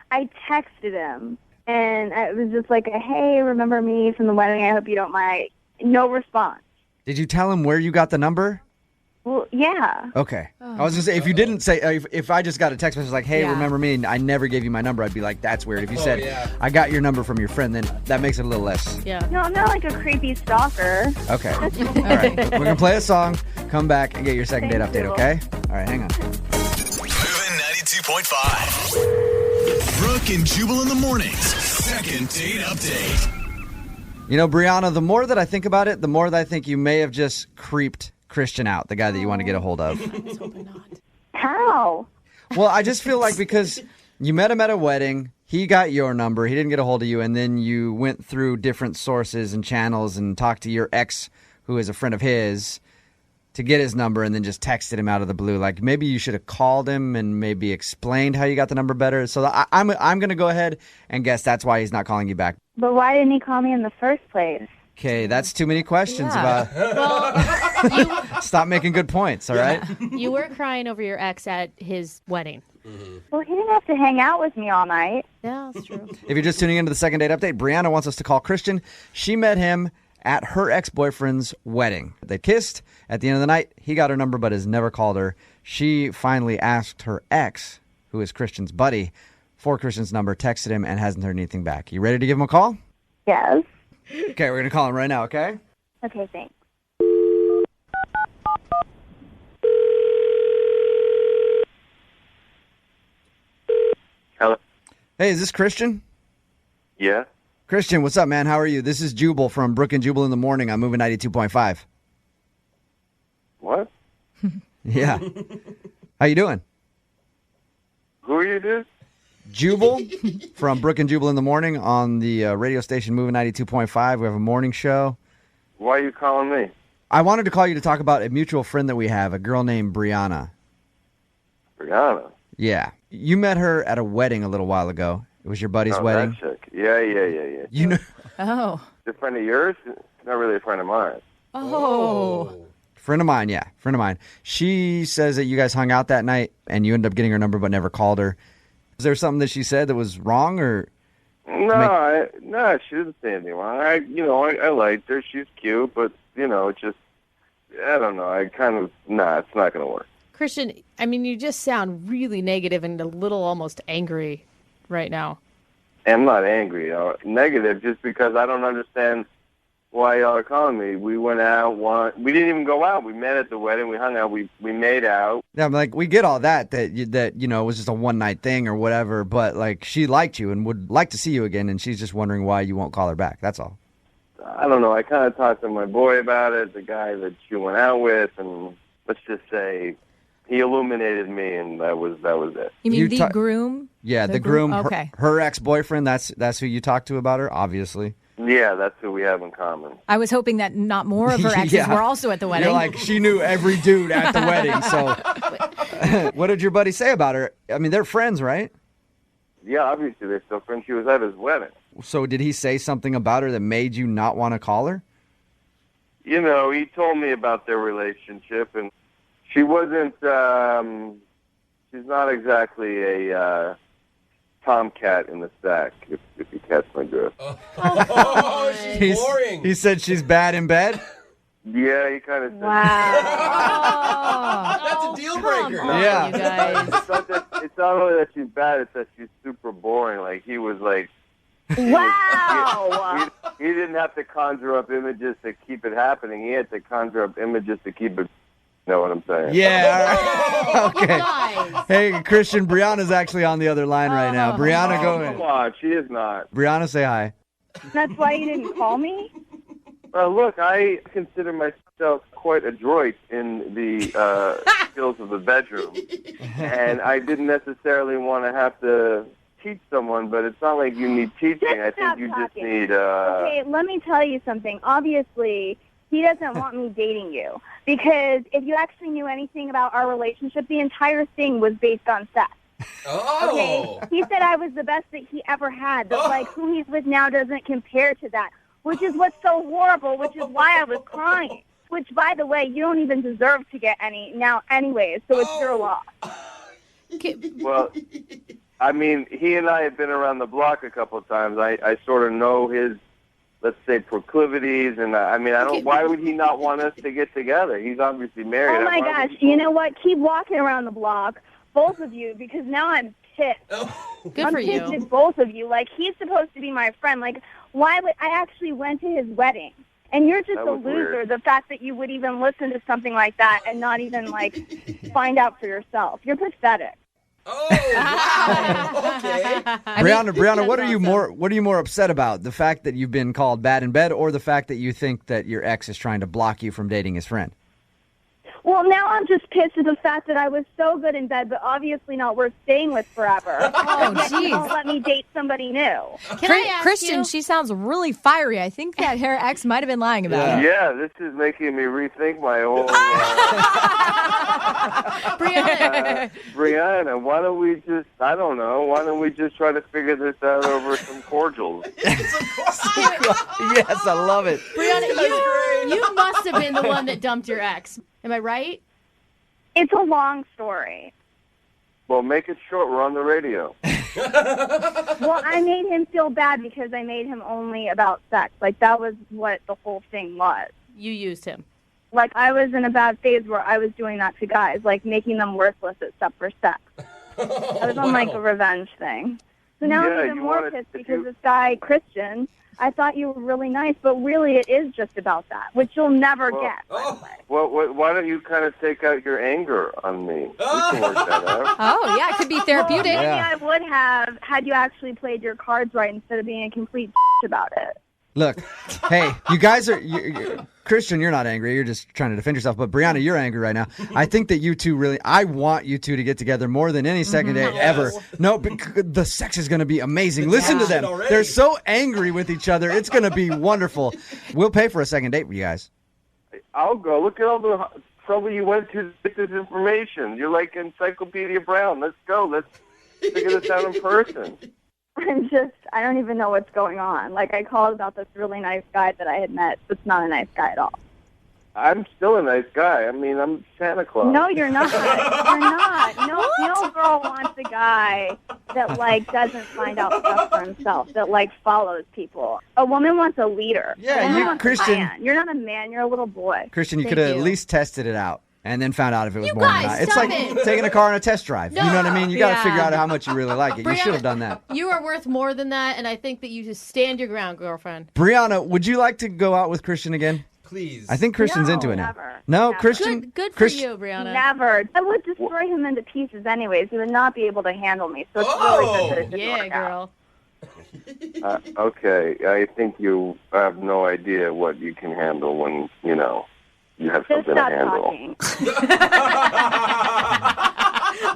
I texted him, and it was just like, hey, remember me from the wedding? I hope you don't mind. No response. Did you tell him where you got the number? Well, yeah. Okay. I was going to say, if you didn't say, if I just got a text message like, hey, remember me, and I never gave you my number, I'd be like, that's weird. If you said, I got your number from your friend, then that makes it a little less. Yeah. No, I'm not like a creepy stalker. Okay. All right. We're going to play a song, come back, and get your second date update, okay? All right, hang on. Moving 92.5. Brooke and Jubal in the mornings. Second date update. Brianna, the more that I think about it, the more that I think you may have just creeped Christian out, the guy that you want to get a hold of. I was hoping not. How? Well, I just feel like because you met him at a wedding, he got your number, he didn't get a hold of you, and then you went through different sources and channels and talked to your ex, who is a friend of his, to get his number, and then just texted him out of the blue. Like, maybe you should have called him and maybe explained how you got the number better. So I'm going to go ahead and guess that's why he's not calling you back. But why didn't he call me in the first place? Okay, that's too many questions about... Well, Stop making good points, all right? you were crying over your ex at his wedding. Well, he didn't have to hang out with me all night. Yeah, that's true. If you're just tuning into the second date update, Brianna wants us to call Christian. She met him at her ex-boyfriend's wedding. They kissed. At the end of the night, he got her number but has never called her. She finally asked her ex, who is Christian's buddy, for Christian's number, texted him, and hasn't heard anything back. You ready to give him a call? Yes. Okay, we're going to call him right now, okay? Okay, thanks. Hello. Hey, is this Christian? Yeah. Christian, what's up, man? How are you? This is Jubal from Brooke and Jubal in the morning. I'm moving 92.5. What? Yeah. How you doing? Who are you, dude? Jubal from Brooke and Jubal in the morning on the radio station Moving 92.5. We have a morning show. Why are you calling me? I wanted to call you to talk about a mutual friend that we have, a girl named Brianna. Brianna? Yeah. You met her at a wedding a little while ago. It was your buddy's wedding. That chick. Yeah. You know, Oh. A friend of yours? Not really a friend of mine. Oh. friend of mine, yeah, friend of mine. She says that you guys hung out that night and you ended up getting her number but never called her. Was there something that she said that was wrong, or? No, she didn't say anything wrong. I liked her. She's cute, but just I don't know. I kind of it's not gonna work. Christian, I mean, you just sound really negative and a little almost angry right now. I'm not angry. Negative, just because I don't understand why y'all are calling me. We went out. We didn't even go out. We met at the wedding. We hung out. We made out. Yeah, I'm like, we get all that it was just a one-night thing or whatever, but like she liked you and would like to see you again, and she's just wondering why you won't call her back. That's all. I don't know. I kind of talked to my boy about it, the guy that she went out with, and let's just say he illuminated me, and that was it. You mean the groom? Yeah, the groom. Okay. Her ex-boyfriend. That's who you talked to about her, obviously. Yeah, that's who we have in common. I was hoping that not more of her exes Yeah. were also at the wedding. You're like, she knew every dude at the wedding, so. What did your buddy say about her? I mean, they're friends, right? Yeah, obviously they're still friends. She was at his wedding. So did he say something about her that made you not want to call her? He told me about their relationship, and she wasn't, she's not exactly a tomcat in the sack, if you catch my drift. Oh, she's boring. He said she's bad in bed? Yeah, he kind of said Oh. That's a deal breaker. Come on, Yeah. you guys. It's not only that she's bad, it's that she's super boring. Like, he was like... Wow. He didn't have to conjure up images to keep it happening. He had to conjure up images to keep it Know what I'm saying? Yeah. All right. Okay. Nice. Hey, Christian, Brianna's actually on the other line right now. Brianna, go Come in. on, she is not. Brianna, say hi. That's why you didn't call me? Look, I consider myself quite adroit in the skills of the bedroom, and I didn't necessarily want to have to teach someone, but it's not like you need teaching. I think you just need... Okay, let me tell you something. Obviously, he doesn't want me dating you, because if you actually knew anything about our relationship, the entire thing was based on sex. Oh. Okay, he said I was the best that he ever had, but like who he's with now doesn't compare to that, which is what's so horrible, which is why I was crying. Which, by the way, you don't even deserve to get any now anyways, so it's your loss. Well, I mean, he and I have been around the block a couple of times. I sort of know his, let's say, proclivities, and I mean, I don't. Why would he not want us to get together? He's obviously married. Oh my gosh! You know what? Keep walking around the block, both of you, because now I'm pissed. Good I'm for pissed you. at both of you. Like, he's supposed to be my friend. Like, why would I actually went to his wedding? And you're just That a was loser. weird. The fact that you would even listen to something like that and not even like find out for yourself. You're pathetic. Oh, wow. Okay. Brianna, what are you more upset about? The fact that you've been called bad in bed, or the fact that you think that your ex is trying to block you from dating his friend? Well, now I'm just pissed at the fact that I was so good in bed, but obviously not worth staying with forever. Oh, Yet you won't jeez. let me date somebody new. Can I ask Christian, you? she sounds really fiery. I think that her ex might have been lying about it. Yeah, this is making me rethink my whole. Brianna, why don't we just? I don't know. Why don't we just try to figure this out over some cordials? Yes, I love it. Brianna, you must have been the one that dumped your ex. Am I right? It's a long story. Well, make it short. We're on the radio. Well, I made him feel bad because I made him only about sex. Like, that was what the whole thing was. You used him. Like, I was in a bad phase where I was doing that to guys, like making them worthless except for sex. I was on, like, a revenge thing. So now Yeah, I'm even you more wanted pissed to because do- this guy, Christian, I thought you were really nice, but really it is just about that, which you'll never Well- get, by the way. Well, why don't you kind of take out your anger on me? We can work that out. Oh, yeah, it could be therapeutic. Maybe Yeah. I would have had you actually played your cards right instead of being a complete about it. Look, hey, you guys are... Christian, you're not angry. You're just trying to defend yourself. But Brianna, you're angry right now. I think that you two really... I want you two to get together more than any second date ever. No, the sex is going to be amazing. Listen to them. already. They're so angry with each other. It's going to be wonderful. We'll pay for a second date with you guys. I'll go. Look at all the trouble you went to get this information. You're like Encyclopedia Brown. Let's go. Let's figure this out in person. I don't even know what's going on. Like, I called about this really nice guy that I had met. It's not a nice guy at all. I'm still a nice guy. I mean, I'm Santa Claus. No, you're not. You're not. No girl wants a guy that, like, doesn't find out stuff for himself, that, like, follows people. A woman wants a leader. Yeah, A woman you- wants Christian- a man. You're not a man. You're a little boy. Christian, you Thank could have at you. least tested it out and then found out if it was You more than guys, not. It's stop like it. taking a car on a test drive. You know what I mean? You got to Yeah. figure out how much you really like it. You should have done that. You are worth more than that, and I think that you just stand your ground, girlfriend. Brianna, would you like to go out with Christian again? Please. I think Christian's No, into it now. never. No, Never. Christian. Good for Christian- you, Brianna. Never. I would destroy him into pieces anyways. He would not be able to handle me. So it's really good that it didn't Yeah, work out. girl. Okay, I think you have no idea what you can handle when, you know, you have Just something to stop handle. talking.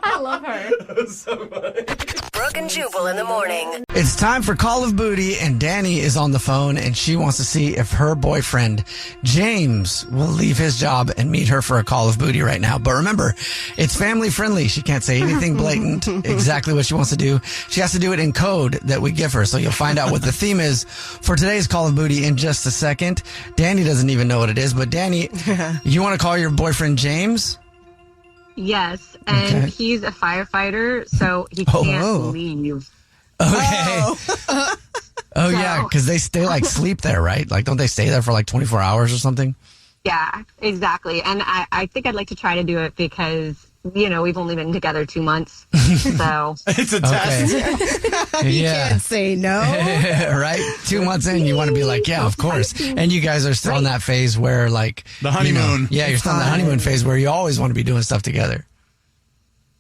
I love her. So funny. Brooke and Jubal in the morning. It's time for Call of Booty, and Danny is on the phone, and she wants to see if her boyfriend, James, will leave his job and meet her for a Call of Booty right now. But remember, it's family friendly. She can't say anything blatant, exactly what she wants to do. She has to do it in code that we give her, so you'll find out what the theme is for today's Call of Booty in just a second. Danny doesn't even know what it is, but Danny, you want to call your boyfriend James? Yes, and Okay. he's a firefighter, so he Oh, can't whoa. leave. Okay. Oh, yeah, because they like sleep there, right? Like, don't they stay there for like 24 hours or something? Yeah, exactly. And I think I'd like to try to do it because we've only been together 2 months. So it's a test. You can't say no. Right? 2 months in, you want to be like, yeah, of course. And you guys are still in that phase where, like, the honeymoon. You're still in the honeymoon phase where you always want to be doing stuff together.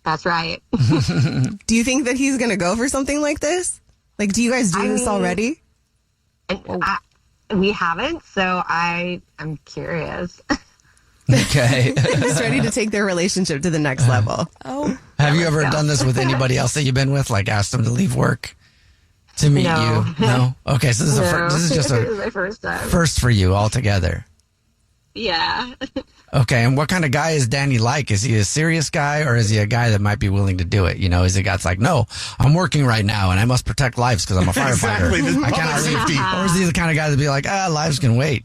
that's right. Do you think that he's going to go for something like this? Like, do you guys do this already? We haven't, so I'm curious. Okay. He's ready to take their relationship to the next level. Oh. Have you ever done this with anybody else that you've been with? Like, asked them to leave work to meet you? No? Okay, so this is just This is my first time. first for you altogether. Yeah. Okay, and what kind of guy is Danny like? Is he a serious guy, or is he a guy that might be willing to do it? Is he a guy that's like, no, I'm working right now, and I must protect lives because I'm a firefighter. Exactly, this I cannot public leave. safety. Or is he the kind of guy that'd be like, lives can wait,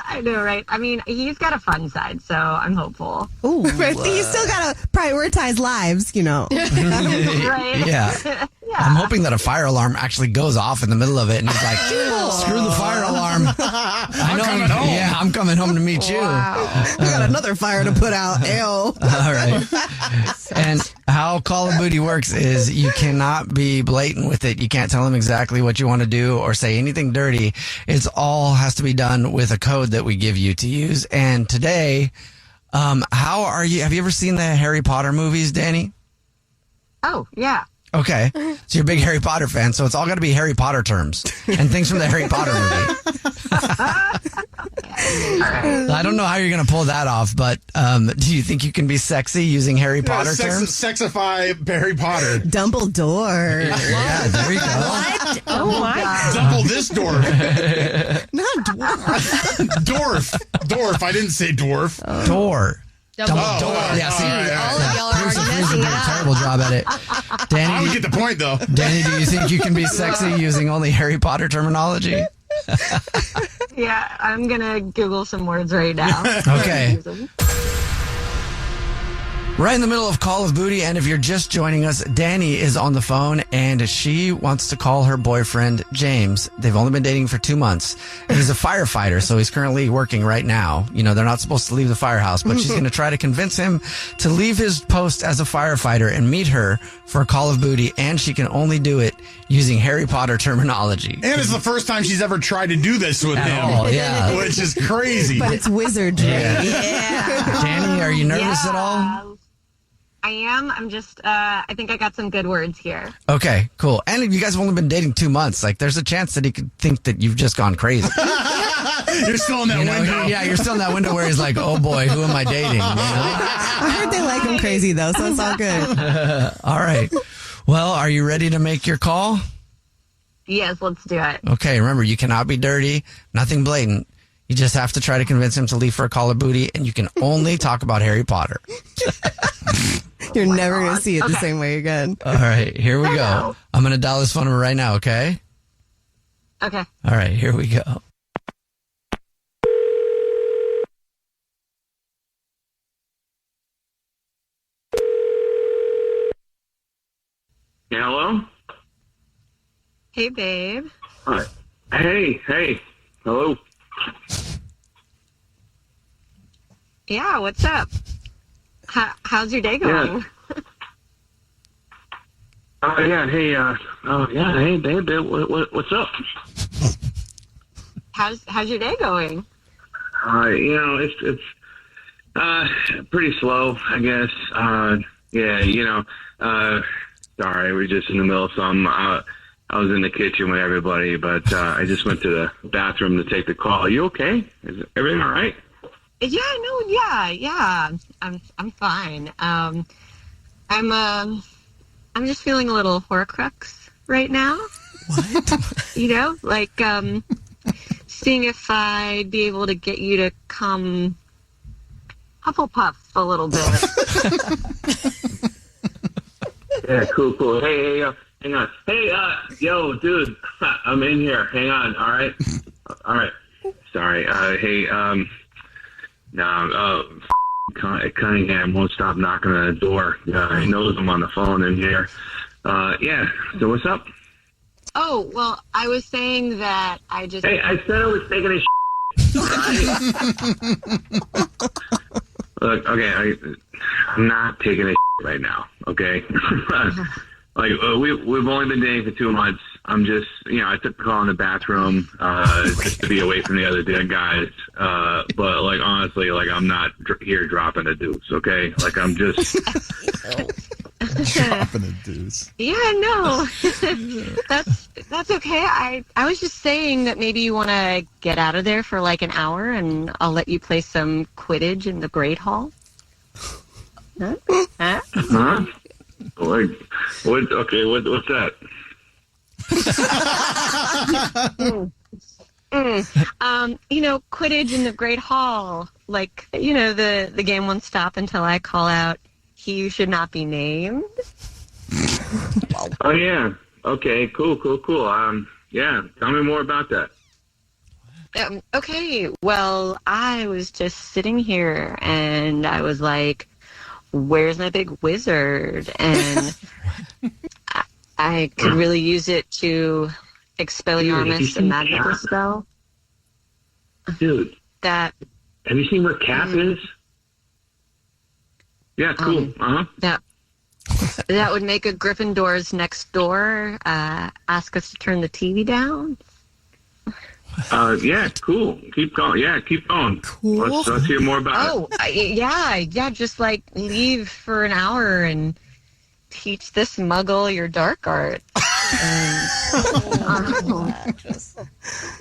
I know, right? I mean, he's got a fun side, so I'm hopeful. Ooh. But you still got to prioritize lives, Right? Yeah. I'm hoping that a fire alarm actually goes off in the middle of it, and he's like, screw the fire alarm. I'm coming home. Yeah, I'm coming home to meet you. We got another fire to put out. Ew. All right. And how Call of Booty works is you cannot be blatant with it. You can't tell them exactly what you want to do or say anything dirty. It's all has to be done with a code that we give you to use. And today, how are you? Have you ever seen the Harry Potter movies, Danny? Oh, yeah. Okay. So you're a big Harry Potter fan, so it's all got to be Harry Potter terms and things from the Harry Potter movie. I don't know how you're going to pull that off, but do you think you can be sexy using Harry Potter terms? Sexify Harry Potter. Dumbledore. Yeah, there you go. What? Oh, my God. Double this dwarf. Not dwarf. Dwarf. I didn't say dwarf. Door. Dumbledore. Yeah, see, All of y'all are already Producer messing did it a up. terrible job at it. I Danny, don't get the point, though. Danny, do you think you can be sexy using only Harry Potter terminology? Yeah, I'm going to Google some words right now. Okay. Right in the middle of Call of Booty, and if you're just joining us, Danny is on the phone, and she wants to call her boyfriend, James. They've only been dating for 2 months. He's a firefighter, so he's currently working right now. They're not supposed to leave the firehouse, but she's going to try to convince him to leave his post as a firefighter and meet her for Call of Booty, and she can only do it using Harry Potter terminology. And it's the first time she's ever tried to do this with him. All, yeah. Which is crazy. But it's wizardry. Yeah. Danny, are you nervous at all? I am. I'm just, I think I got some good words here. Okay, cool. And you guys have only been dating 2 months. Like, there's a chance that he could think that you've just gone crazy. You're still in that window. Yeah, you're still in that window where he's like, oh boy, who am I dating? I heard they like him crazy, though, so it's all good. All right. Well, are you ready to make your call? Yes, let's do it. Okay, remember, you cannot be dirty, nothing blatant. You just have to try to convince him to leave for a Call of Booty, and you can only talk about Harry Potter. You're never going to see it the same way again. All right, here we go. I'm going to dial this phone number right now, okay? Okay. All right, here we go. Yeah, hello? Hey, babe. Hi. Hey. Hello. Yeah, what's up? How's your day going? Yeah. Hey, babe, what's up? How's your day going? It's pretty slow, I guess. Sorry, we're just in the middle of some. I was in the kitchen with everybody, but I just went to the bathroom to take the call. Are you okay? Is everything all right? Yeah. I'm fine. I'm just feeling a little Horcrux right now. What? Seeing if I'd be able to get you to come Hufflepuff a little bit. Yeah, cool. Hey, hang on. Hey, yo, dude, I'm in here. Hang on, all right. Sorry. Cunningham won't stop knocking on the door. He knows I'm on the phone in here. Yeah, so what's up? Oh, well, I was saying that I just... Hey, I said I was taking a Look, okay, I'm not taking a right now, okay? We've only been dating for 2 months. I'm just, I took the call in the bathroom just to be away from the other dead guys. But, honestly, I'm not here dropping a deuce, okay? I'm just... Dropping a deuce. Yeah, no. That's okay. I was just saying that maybe you want to get out of there for an hour, and I'll let you play some Quidditch in the Great Hall. Huh? Huh? What's that? Quidditch in the Great Hall. The game won't stop until I call out, "He who should not be named." Oh, yeah. Okay, cool. Yeah, tell me more about that. Okay, well, I was just sitting here, and I was like, where's my big wizard? And I could really use it to Expelliarmus, a magical spell. Dude. Have you seen where Cap is? Yeah, cool. That would make a Gryffindor's next door ask us to turn the TV down. Yeah, cool. Keep going. Yeah, keep going. Cool. Let's hear more about it. Oh, yeah. Just leave for an hour and teach this muggle your dark art.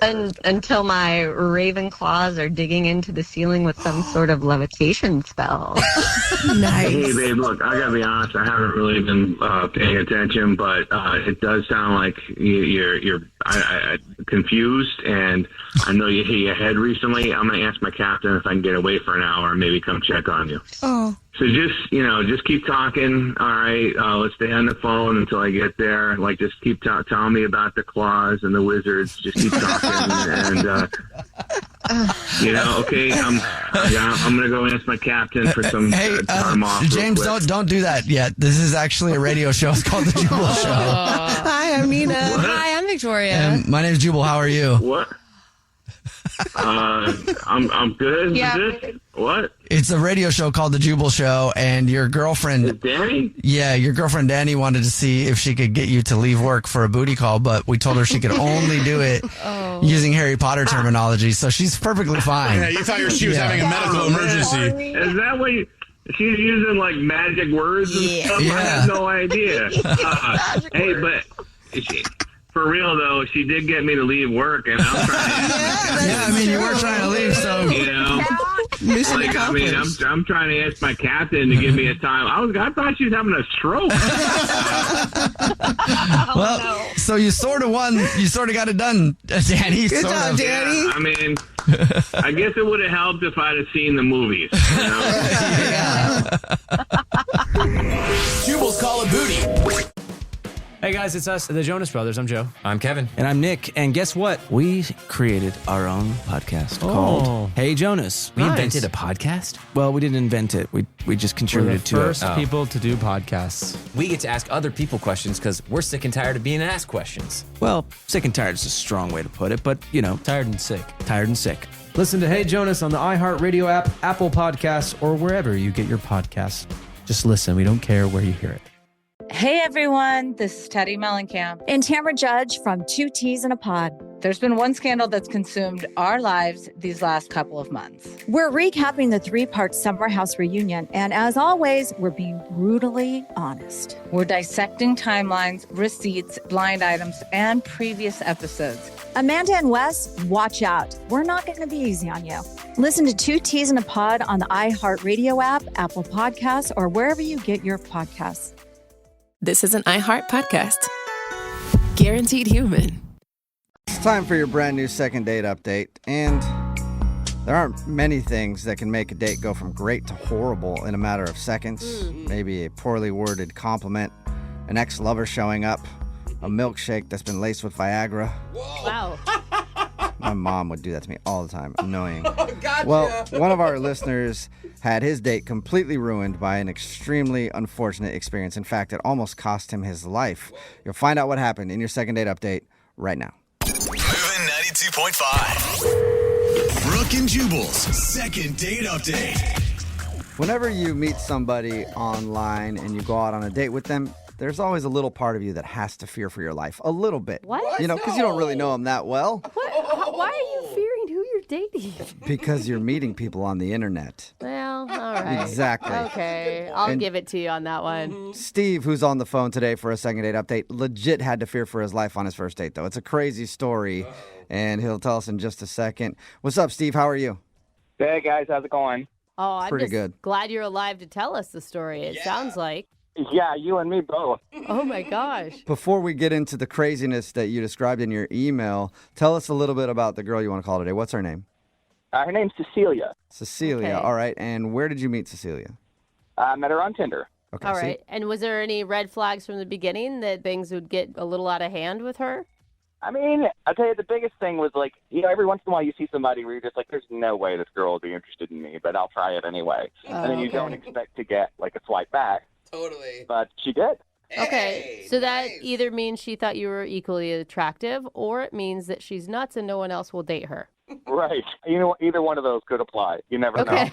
And until my raven claws are digging into the ceiling with some sort of levitation spell. Nice. Hey, babe, look, I gotta be honest, I haven't really been paying attention, but it does sound like you're confused, and I know you hit your head recently. I'm gonna ask my captain if I can get away for an hour and maybe come check on you. Oh. So just keep talking. All right, let's stay on the phone until I get there. Just keep telling me about the claws and the wizards. Just keep talking, and okay. I'm gonna go ask my captain for some time off. James, don't do that yet. This is actually a radio show. It's called the Jubal Show. Hi, I'm Nina. Hi, I'm Victoria. And my name's Jubal. How are you? What? I'm good. Yeah. Is it? What? It's a radio show called The Jubal Show, and your girlfriend... Danny? Yeah, your girlfriend Danny wanted to see if she could get you to leave work for a booty call, but we told her she could only do it using Harry Potter terminology, so she's perfectly fine. Yeah, you thought she was having a medical emergency. Is that what she's using, magic words and stuff? Yeah. I had no idea. Hey, but... For real though, she did get me to leave work, and I'm trying. You were trying to leave, so Mission accomplished. I'm trying to ask my captain to give me a time. I thought she was having a stroke. So you sort of won. You sort of got it done, Danny. Good job, Danny. Yeah, I guess it would have helped if I'd have seen the movies. Jubal's Call of Booty. Hey guys, it's us, the Jonas Brothers. I'm Joe. I'm Kevin. And I'm Nick. And guess what? We created our own podcast called Hey Jonas. We invented a podcast? Well, we didn't invent it. We just contributed to it. We're the first people to do podcasts. We get to ask other people questions because we're sick and tired of being asked questions. Well, sick and tired is a strong way to put it, but, Tired and sick. Tired and sick. Listen to Hey Jonas on the iHeartRadio app, Apple Podcasts, or wherever you get your podcasts. Just listen. We don't care where you hear it. Hey everyone, this is Teddy Mellencamp and Tamara Judge from Two Teas in a Pod. There's been one scandal that's consumed our lives these last couple of months. We're recapping the 3-part Summer House reunion, and as always, we're being brutally honest. We're dissecting timelines, receipts, blind items, and previous episodes. Amanda and Wes, watch out. We're not going to be easy on you. Listen to Two Teas in a Pod on the iHeartRadio app, Apple Podcasts, or wherever you get your podcasts. This is an iHeart podcast. Guaranteed human. It's time for your brand new second date update, and there aren't many things that can make a date go from great to horrible in a matter of seconds. Maybe a poorly worded compliment, an ex-lover showing up, a milkshake that's been laced with Viagra. Wow. My mom would do that to me all the time. Annoying. Gotcha. Well, one of our listeners had his date completely ruined by an extremely unfortunate experience. In fact, it almost cost him his life. You'll find out what happened in your second date update right now. Moving 92.5. Brooke and Jubal's second date update. Whenever you meet somebody online and you go out on a date with them, there's always a little part of you that has to fear for your life. A little bit. What? You know, because you don't really know them that well. Why are you fearing who you're dating? Because you're meeting people on the internet. Well, all right. Exactly. Okay, I'll And- give it to you on that one. Steve, who's on the phone today for a second date update, legit had to fear for his life on his first date, though. It's a crazy story, and he'll tell us in just a second. What's up, Steve? How are you? Hey, guys. How's it going? Oh, I'm Pretty just good. glad you're alive to tell us the story, it sounds like. Yeah, you and me both. Oh, my gosh. Before we get into the craziness that you described in your email, tell us a little bit about the girl you want to call today. What's her name? Her name's Cecilia. Cecilia. Okay. All right. And where did you meet Cecilia? I met her on Tinder. Okay. All see? right. And was there any red flags from the beginning that things would get a little out of hand with her? I mean, I'll tell you, the biggest thing was, like, you know, every once in a while you see somebody where you're just like, there's no way this girl will be interested in me, but I'll try it anyway. And then you don't expect to get, like, a swipe back. Totally. But she did. Okay, so that either means she thought you were equally attractive, or it means that she's nuts and no one else will date her. Right. You know, either one of those could apply. You never know.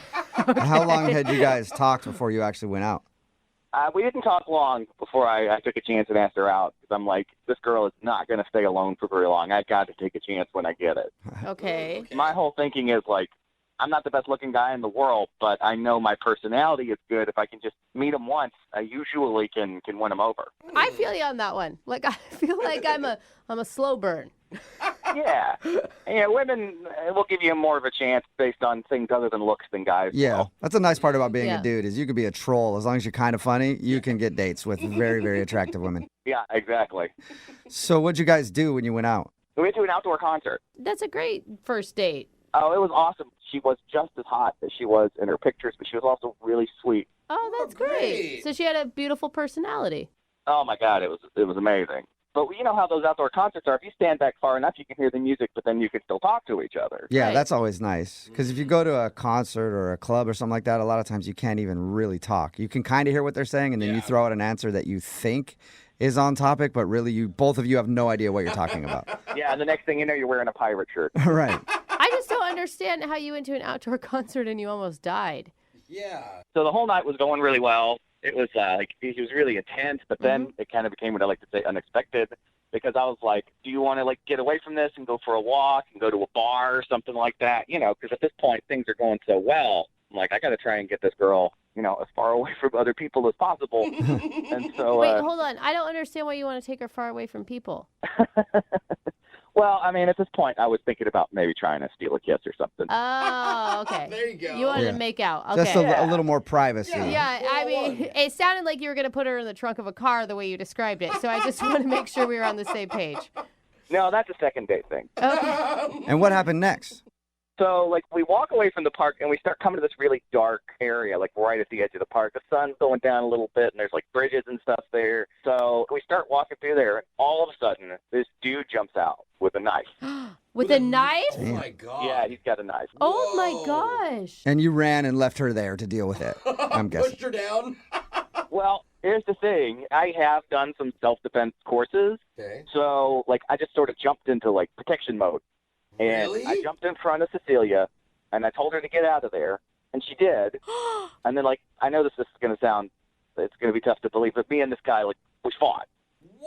How long had you guys talked before you actually went out? We didn't talk long before I took a chance and asked her out, because I'm like, this girl is not going to stay alone for very long. I got to take a chance when I get it. Okay. My whole thinking is, like, I'm not the best looking guy in the world, but I know my personality is good. If I can just meet him once, I usually can win him over. I feel you on that one. Like, I feel like I'm a slow burn. Yeah. Yeah, women will give you more of a chance based on things other than looks than guys. Yeah, that's a nice part about being Yeah. a dude is you could be a troll. As long as you're kind of funny, you can get dates with very, very attractive women. Yeah, exactly. So what'd you guys do when you went out? We went to an outdoor concert. That's a great first date. Oh, it was awesome. She was just as hot as she was in her pictures, but she was also really sweet. Oh, that's great. So she had a beautiful personality. Oh my God, it was amazing. But you know how those outdoor concerts are. If you stand back far enough, you can hear the music, but then you can still talk to each other. Yeah, that's always nice. Because if you go to a concert or a club or something like that, a lot of times you can't even really talk. You can kind of hear what they're saying, and then you throw out an answer that you think is on topic, but really both of you have no idea what you're talking about. Yeah, and the next thing you know, you're wearing a pirate shirt. Right. I just don't understand how you went to an outdoor concert and you almost died. Yeah. So the whole night was going really well. It was it was really intense, but then it kind of became what I like to say unexpected, because I was like, do you want to like get away from this and go for a walk and go to a bar or something like that? You know, because at this point things are going so well. I'm like, I got to try and get this girl, you know, as far away from other people as possible. And so Wait, hold on. I don't understand why you want to take her far away from people. Well, I mean, at this point, I was thinking about maybe trying to steal a kiss or something. Oh, okay. There you go. You wanted Yeah. to make out. Okay. Just a little more privacy. Yeah, I mean, it sounded like you were going to put her in the trunk of a car the way you described it. So I just want to make sure we were on the same page. No, that's a second date thing. Okay. And what happened next? So, like, we walk away from the park, and we start coming to this really dark area, like, right at the edge of the park. The sun's going down a little bit, and there's, like, bridges and stuff there. So we start walking through there, and all of a sudden, this dude jumps out with a knife. With a knife? Oh my God. Yeah, he's got a knife. Oh, my gosh. And you ran and left her there to deal with it, I'm guessing. Pushed her down. Well, here's the thing. I have done some self-defense courses. Okay. So, like, I just sort of jumped into, like, protection mode. And Really? I jumped in front of Cecilia, and I told her to get out of there, and she did. And then, like, I know this is going to sound, it's going to be tough to believe, but me and this guy, like, we fought.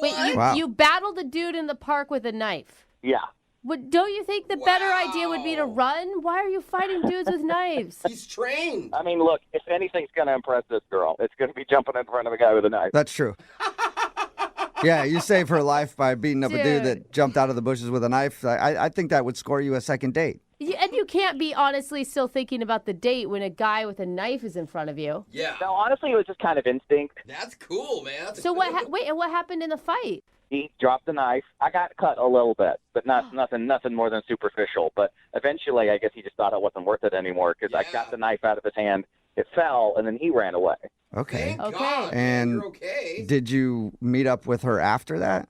Wait, Wow. you battled a dude in the park with a knife. Yeah. Don't you think the better idea would be to run? Why are you fighting dudes with knives? He's trained. I mean, look, if anything's going to impress this girl, it's going to be jumping in front of a guy with a knife. That's true. Yeah, you saved her life by beating up a dude that jumped out of the bushes with a knife. I think that would score you a second date. And you can't be honestly still thinking about the date when a guy with a knife is in front of you. Yeah. No, honestly, it was just kind of instinct. That's cool, man. That's So wait, and what happened in the fight? He dropped the knife. I got cut a little bit, but nothing more than superficial. But eventually, I guess he just thought it wasn't worth it anymore, because I got the knife out of his hand. It fell, and then he ran away. Okay. Thank God, And you're okay. did you meet up with her after that?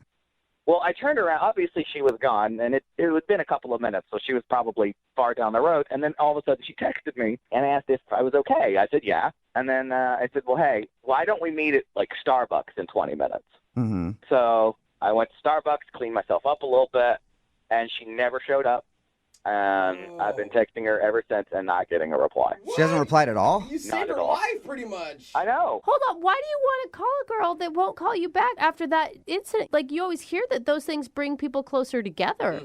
Well, I turned around. Obviously, she was gone, and it had been a couple of minutes, so she was probably far down the road. And then all of a sudden, she texted me and asked if I was okay. I said, yeah. And then I said, well, hey, why don't we meet at, like, Starbucks in 20 minutes? Mm-hmm. So I went to Starbucks, cleaned myself up a little bit, and she never showed up. and I've been texting her ever since and not getting a reply. She hasn't replied at all? You saved her life, pretty much. I know. Hold on. Why do you want to call a girl that won't call you back after that incident? Like, you always hear that those things bring people closer together.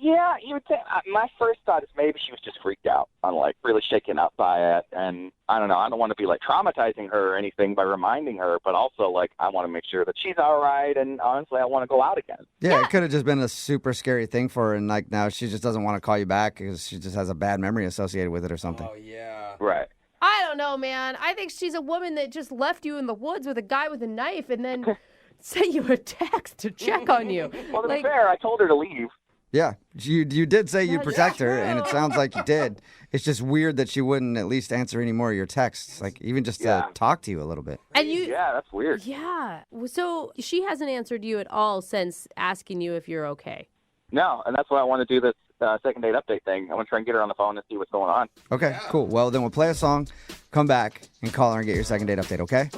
Yeah, you would think. My first thought is maybe she was just freaked out on, like, really shaken up by it. And I don't know. I don't want to be, like, traumatizing her or anything by reminding her, but also, like, I want to make sure that she's all right. And honestly, I want to go out again. Yeah, it could have just been a super scary thing for her. And, like, now she just doesn't want to call you back because she just has a bad memory associated with it or something. Oh, yeah. Right. I don't know, man. I think she's a woman that just left you in the woods with a guy with a knife and then sent you a text to check on you. Well, to be fair, I told her to leave. Yeah, you did say you'd protect her, and it sounds like you did. It's just weird that she wouldn't at least answer any more of your texts, like even just to talk to you a little bit. And you, yeah, that's weird. Yeah. So she hasn't answered you at all since asking you if you're okay. No, and that's why I want to do this second date update thing. I want to try and get her on the phone and see what's going on. Okay, cool. Well, then we'll play a song, come back, and call her and get your second date update, okay?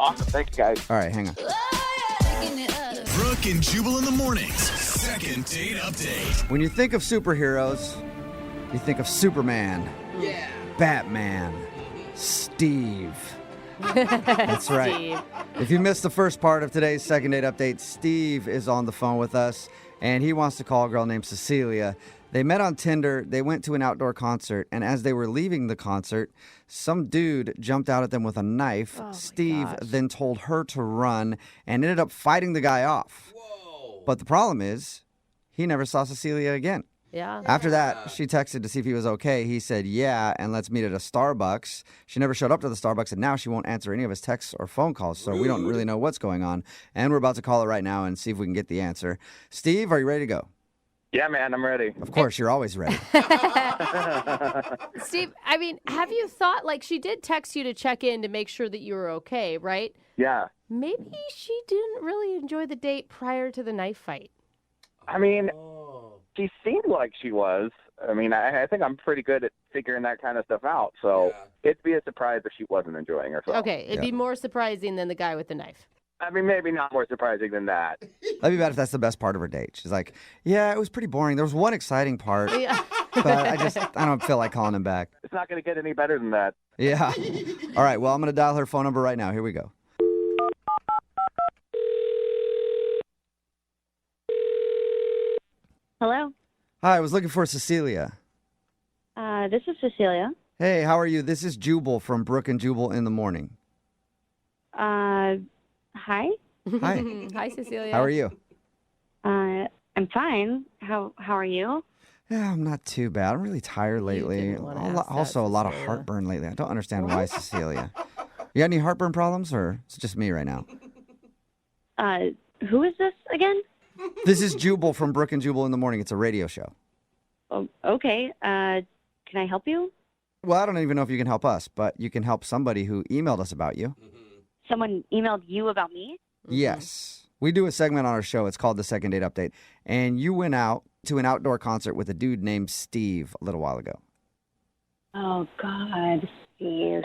Awesome. Thank you, guys. All right, hang on. Brooke and Jubal in the mornings. Second date update. When you think of superheroes, you think of Superman, Batman, Steve. That's right. Steve. If you missed the first part of today's second date update, Steve is on the phone with us, and he wants to call a girl named Cecilia. They met on Tinder, they went to an outdoor concert, and as they were leaving the concert, some dude jumped out at them with a knife. Steve then told her to run and ended up fighting the guy off. Whoa. But the problem is, he never saw Cecilia again. Yeah. After that, she texted to see if he was okay. He said, yeah, and let's meet at a Starbucks. She never showed up to the Starbucks, and now she won't answer any of his texts or phone calls, so we don't really know what's going on. And we're about to call her right now and see if we can get the answer. Steve, are you ready to go? Yeah, man, I'm ready. Of course, you're always ready. Steve, I mean, have you thought, like, she did text you to check in to make sure that you were okay, right? Yeah. Maybe she didn't really enjoy the date prior to the knife fight. I mean, she seemed like she was. I mean, I think I'm pretty good at figuring that kind of stuff out. So it'd be a surprise if she wasn't enjoying herself. Okay, it'd be more surprising than the guy with the knife. I mean, maybe not more surprising than that. That'd be bad if that's the best part of her date. She's like, yeah, it was pretty boring. There was one exciting part, but I don't feel like calling him back. It's not going to get any better than that. Yeah. All right, well, I'm going to dial her phone number right now. Here we go. Hello. Hi, I was looking for Cecilia. This is Cecilia. Hey, how are you? This is Jubal from Brooke and Jubal in the morning. Hi. Hi. Hi, Cecilia. How are you? I'm fine. How are you? Yeah, I'm not too bad. I'm really tired lately. Also, a lot of heartburn lately. I don't understand why, Cecilia. You got any heartburn problems, or it's just me right now? Who is this again? This is Jubal from Brooke and Jubal in the morning. It's a radio show. Oh, okay. Can I help you? Well, I don't even know if you can help us, but you can help somebody who emailed us about you. Someone emailed you about me? Yes. We do a segment on our show. It's called the Second Date Update. And you went out to an outdoor concert with a dude named Steve a little while ago. Oh, God, Steve.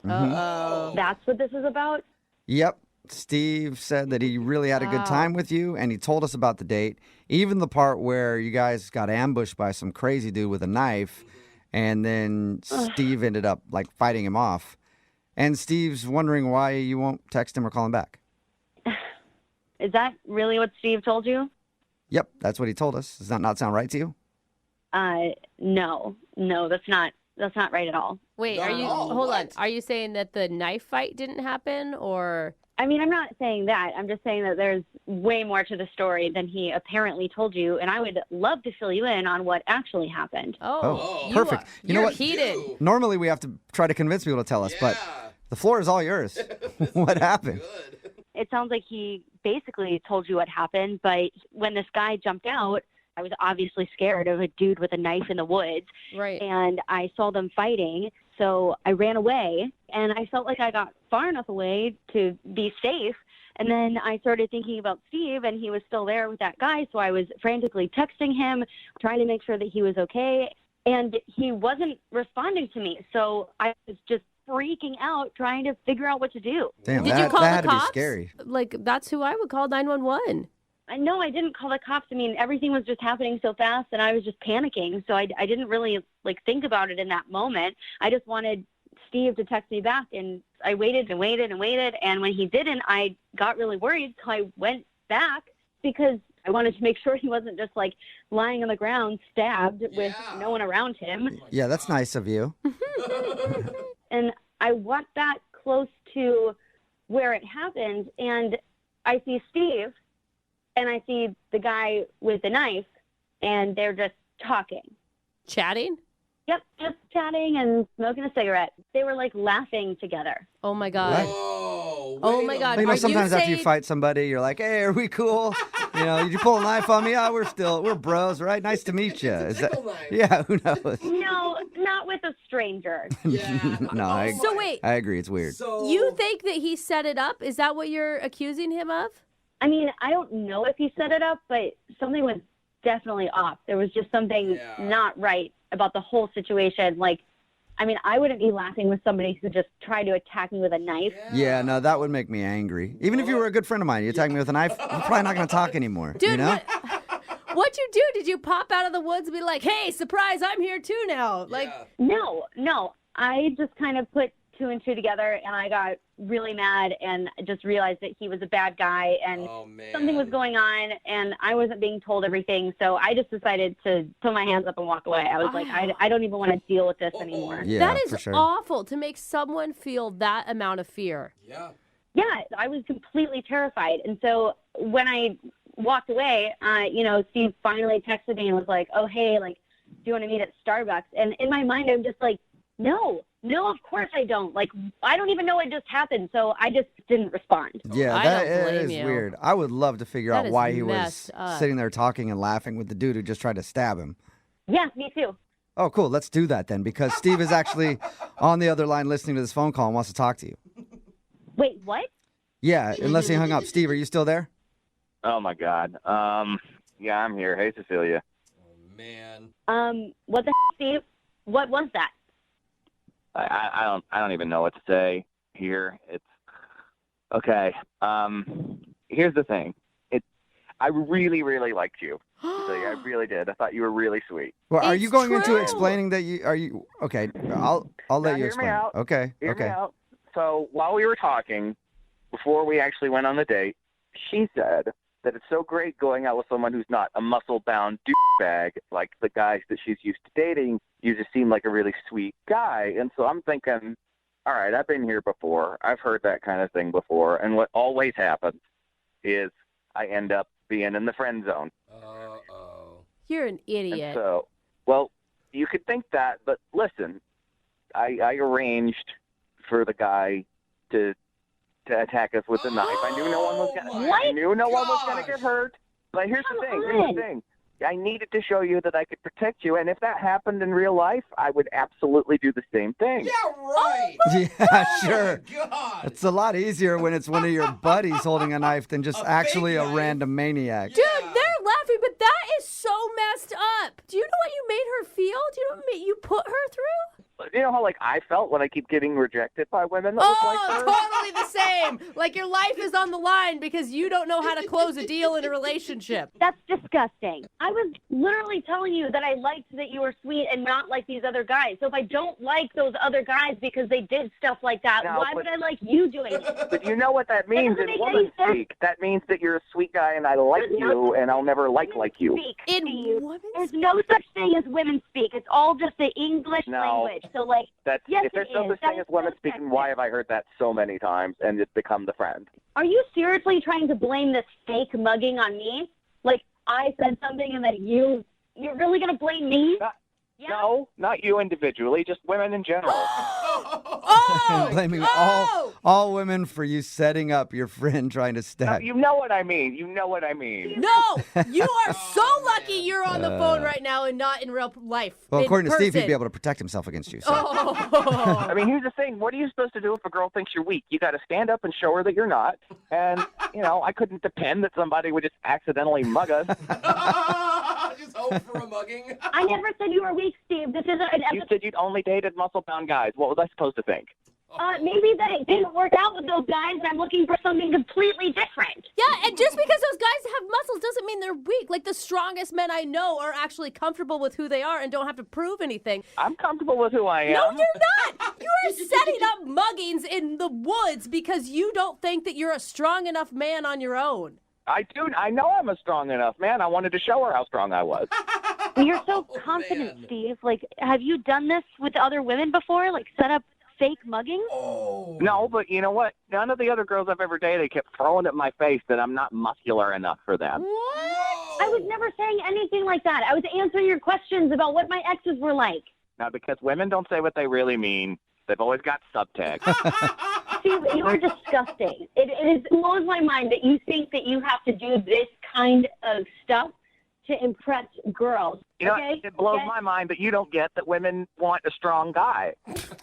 Uh-oh. That's what this is about? Yep. Steve said that he really had a good time with you, and he told us about the date, even the part where you guys got ambushed by some crazy dude with a knife, and then Steve ended up, like, fighting him off. And Steve's wondering why you won't text him or call him back. Is that really what Steve told you? Yep, that's what he told us. Does that not sound right to you? No, that's not right at all. Wait, hold on. Are you saying that the knife fight didn't happen, or? I mean, I'm not saying that. I'm just saying that there's way more to the story than he apparently told you, and I would love to fill you in on what actually happened. Oh, perfect. You know what? Heated. Normally we have to try to convince people to tell us, but the floor is all yours. What happened? It sounds like he basically told you what happened, but when this guy jumped out, I was obviously scared of a dude with a knife in the woods. Right. And I saw them fighting, so I ran away, and I felt like I got far enough away to be safe. And then I started thinking about Steve, and he was still there with that guy, so I was frantically texting him, trying to make sure that he was okay. And he wasn't responding to me, so I was just freaking out, trying to figure out what to do. Damn, Did you call that the had cops? to be scary. Like, that's who I would call 911. No, I didn't call the cops. I mean, everything was just happening so fast, and I was just panicking. So I didn't really think about it in that moment. I just wanted Steve to text me back, and I waited and waited and waited. And when he didn't, I got really worried. So I went back because I wanted to make sure he wasn't just lying on the ground, stabbed with no one around him. Yeah, that's nice of you. And I walked back close to where it happened, and I see Steve, and I see the guy with the knife, and they're just talking. Chatting? Yep, just chatting and smoking a cigarette. They were laughing together. Oh my God. Oh my God. Sometimes after you fight somebody, you're like, hey, are we cool? Did you pull a knife on me? Yeah, we're bros, right? Nice to meet you. Yeah, who knows? No, not with a stranger. No, So wait. I agree. It's weird. You think that he set it up? Is that what you're accusing him of? I mean, I don't know if he set it up, but something was definitely off. There was just something not right about the whole situation. I wouldn't be laughing with somebody who just tried to attack me with a knife. Yeah, no, that would make me angry. Even if you were a good friend of mine, you attack me with a knife, I'm probably not going to talk anymore. Dude, what'd you do? Did you pop out of the woods and be like, hey, surprise, I'm here too now? No. I just kind of put two and two together, and I got really mad and just realized that he was a bad guy, and something was going on, and I wasn't being told everything, so I just decided to put my hands up and walk away. I was I don't even want to deal with this anymore. Yeah, that is awful to make someone feel that amount of fear. Yeah, I was completely terrified, and so when I walked away, Steve finally texted me and was like, oh, hey, do you want to meet at Starbucks? And in my mind, I'm just like, no, of course I don't. I don't even know what just happened, so I just didn't respond. Yeah, that is weird. I would love to figure out why he was sitting there talking and laughing with the dude who just tried to stab him. Yeah, me too. Oh, cool. Let's do that then, because Steve is actually on the other line listening to this phone call and wants to talk to you. Wait, what? Yeah, unless he hung up. Steve, are you still there? Oh, my God. Yeah, I'm here. Hey, Cecilia. What the Steve? What was that? I don't even know what to say here. It's okay. Here's the thing. I really, really liked you. I really did. I thought you were really sweet. Well, are you going into explaining that you okay? I'll let you explain. Hear me out. Okay. Hear me out. So while we were talking, before we actually went on the date, she said that it's so great going out with someone who's not a muscle-bound douchebag like the guys that she's used to dating. You just seem like a really sweet guy. And so I'm thinking, all right, I've been here before. I've heard that kind of thing before. And what always happens is I end up being in the friend zone. You're an idiot. And so, well, you could think that, but listen, I arranged for the guy to attack us with a knife. I knew no one was going to get hurt. But here's the thing. I needed to show you that I could protect you, and if that happened in real life, I would absolutely do the same thing. Yeah, right. Yeah, sure. It's a lot easier when it's one of your buddies holding a knife than just actually a random maniac. Dude, they're laughing, but that is so messed up. Do you know what you made her feel? Do you know what you put her through? You know how I felt when I keep getting rejected by women that look like her? Totally the same. Like your life is on the line because you don't know how to close a deal in a relationship. That's disgusting. I was literally telling you that I liked that you were sweet and not like these other guys. So if I don't like those other guys because they did stuff like that, why would I like you doing it? But you know what that means in woman speak. That means that you're a sweet guy and I like you and I'll never like you. There's no such thing as women speak. It's all just the English language. So if there's no such thing as women speaking, why have I heard that so many times and it's become the friend? Are you seriously trying to blame this fake mugging on me? I said something and that you're really going to blame me? No, not you individually, just women in general. Blaming all women for you setting up your friend trying to stab. You know what I mean. No, you are so lucky you're on the phone right now and not in real life. Well, according to Steve, he'd be able to protect himself against you. So. I mean, here's the thing. What are you supposed to do if a girl thinks you're weak? You got to stand up and show her that you're not. And, I couldn't depend that somebody would just accidentally mug us. Just hope for a mugging. I never said you were weak, Steve. This isn't an You said you'd only dated muscle-bound guys. What was I supposed to think? maybe that it didn't work out with those guys and I'm looking for something completely different. Yeah, and just because those guys have muscles doesn't mean they're weak. Like, the strongest men I know are actually comfortable with who they are and don't have to prove anything. I'm comfortable with who I am. No, you're not. You are setting up muggings in the woods because you don't think that you're a strong enough man on your own. I do. I know I'm a strong enough man. I wanted to show her how strong I was. You're so confident, Steve. Like, have you done this with other women before? Like, set up fake mugging? Oh. No, but you know what? None of the other girls I've ever dated kept throwing at my face that I'm not muscular enough for them. What? I was never saying anything like that. I was answering your questions about what my exes were like. Now, because women don't say what they really mean, they've always got subtext. Steve, you are disgusting. It blows my mind that you think that you have to do this kind of stuff to impress girls. You know, okay? it blows my mind that you don't get that women want a strong guy.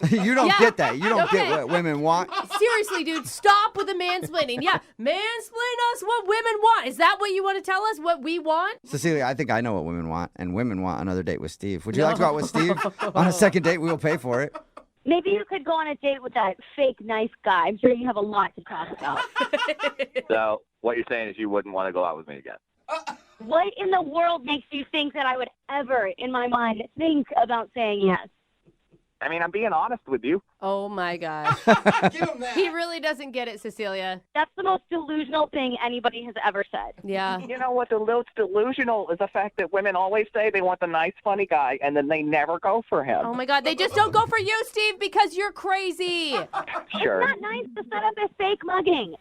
You don't get that. You don't get what women want. Seriously, dude, stop with the mansplaining. Yeah, mansplain us what women want. Is that what you want to tell us, what we want? Cecilia, I think I know what women want, and women want another date with Steve. Would you like to go out with Steve? On a second date, we'll pay for it. Maybe you could go on a date with that fake nice guy. I'm sure you have a lot to talk about. So what you're saying is you wouldn't want to go out with me again. What in the world makes you think that I would ever, in my mind, think about saying yes? I mean, I'm being honest with you. Oh, my gosh. Give him that. He really doesn't get it, Cecilia. That's the most delusional thing anybody has ever said. Yeah. You know what's delusional is the fact that women always say they want the nice, funny guy, and then they never go for him. Oh, my God. They just don't go for you, Steve, because you're crazy. Sure. It's not nice to set up a fake mugging.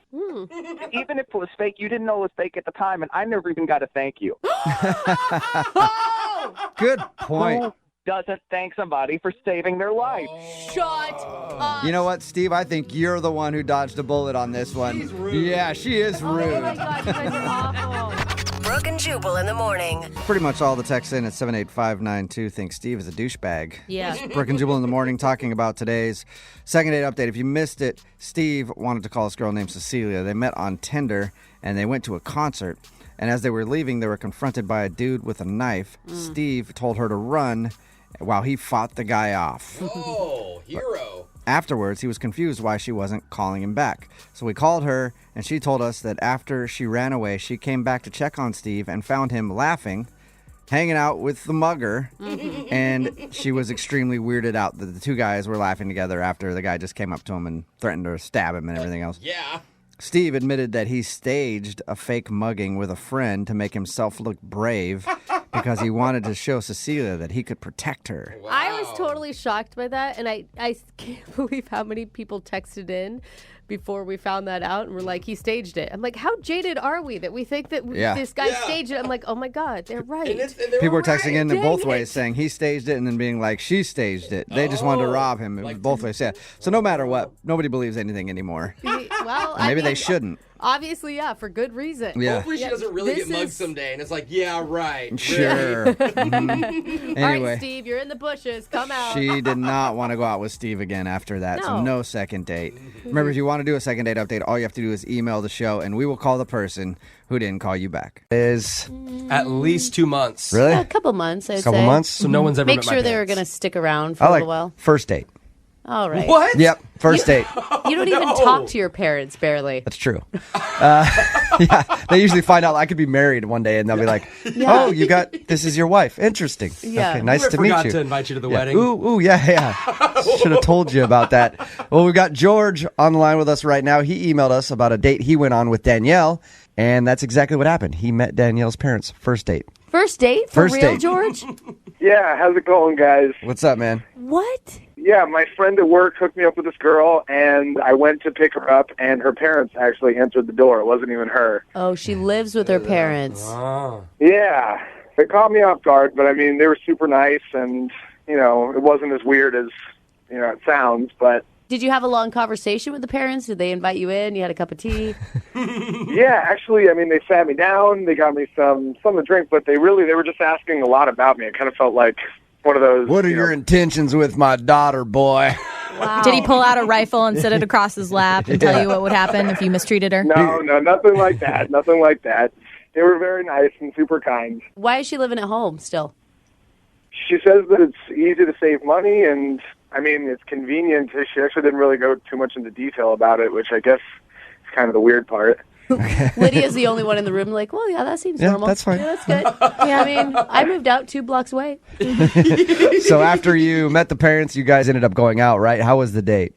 Even if it was fake, you didn't know it was fake at the time, and I never even got to thank you. Good point. Who doesn't thank somebody for saving their life? Shut up. You know what, Steve? I think you're the one who dodged a bullet on this one. She's rude. Yeah, she is rude. Oh, my God. You guys are awful. Brooke and Jubal in the morning. Pretty much all the texts in at 78592 think Steve is a douchebag. Yeah. Brooke and Jubal in the morning talking about today's second date update. If you missed it, Steve wanted to call this girl named Cecilia. They met on Tinder, and they went to a concert. And as they were leaving, they were confronted by a dude with a knife. Steve told her to run while he fought the guy off. Oh, hero. Afterwards, he was confused why she wasn't calling him back. So we called her, and she told us that after she ran away, she came back to check on Steve and found him laughing, hanging out with the mugger, and she was extremely weirded out that the two guys were laughing together after the guy just came up to him and threatened to stab him and everything else. Yeah. Steve admitted that he staged a fake mugging with a friend to make himself look brave because he wanted to show Cecilia that he could protect her. Wow. I was totally shocked by that, and I can't believe how many people texted in before we found that out and were like, he staged it. I'm like, how jaded are we that we think that this guy staged it? I'm like, oh my God, they're right. And People were texting in Dang both it. ways saying he staged it and then being like, she staged it. They just wanted to rob him. It was both ways. Yeah. So no matter what, nobody believes anything anymore. Well, Maybe they shouldn't. Obviously, yeah, for good reason. Yeah. Hopefully she doesn't really get mugged someday, and it's like, yeah, right. Sure. All Anyway. right, Steve, you're in the bushes. Come out. She did not want to go out with Steve again after that, so no second date. Remember, if you want to do a second date update, all you have to do is email the show, and we will call the person who didn't call you back. Is at least 2 months. Really? A couple months, I'd say. Couple months? So no one's ever Make met my sure they were parents. going to stick around for I a like little while. first date. All right. What? Yep, first date. You don't even talk to your parents, barely. That's true. Yeah, they usually find out I could be married one day, and they'll be like, "Oh, this is your wife. Interesting. Yeah. Okay, nice to I meet forgot you." to invite you to the Yeah. wedding. Ooh, yeah. Should have told you about that. Well, we've got George on the line with us right now. He emailed us about a date he went on with Danielle, and that's exactly what happened. He met Danielle's parents. First date. First date? For First real, date. George? Yeah, how's it going, guys? What's up, man? What? Yeah, my friend at work hooked me up with this girl, and I went to pick her up, and her parents actually answered the door. It wasn't even her. Oh, she lives with her parents. Yeah, it caught me off guard, but I mean, they were super nice, and, you know, it wasn't as weird as, you know, it sounds, but... Did you have a long conversation with the parents? Did they invite you in? You had a cup of tea? Yeah, actually, I mean, they sat me down, they got me something to drink, but they were just asking a lot about me. It kind of felt like one of those... What are your intentions with my daughter, boy? Wow. Did he pull out a rifle and sit it across his lap and tell you what would happen if you mistreated her? No, nothing like that. Nothing like that. They were very nice and super kind. Why is she living at home still? She says that it's easy to save money, and I mean, it's convenient. She actually didn't really go too much into detail about it, which I guess is kind of the weird part. Lydia's the only one in the room like, well, yeah, that seems normal. That's fine. Yeah, that's good. Yeah, I mean, I moved out 2 blocks away. So after you met the parents, you guys ended up going out, right? How was the date?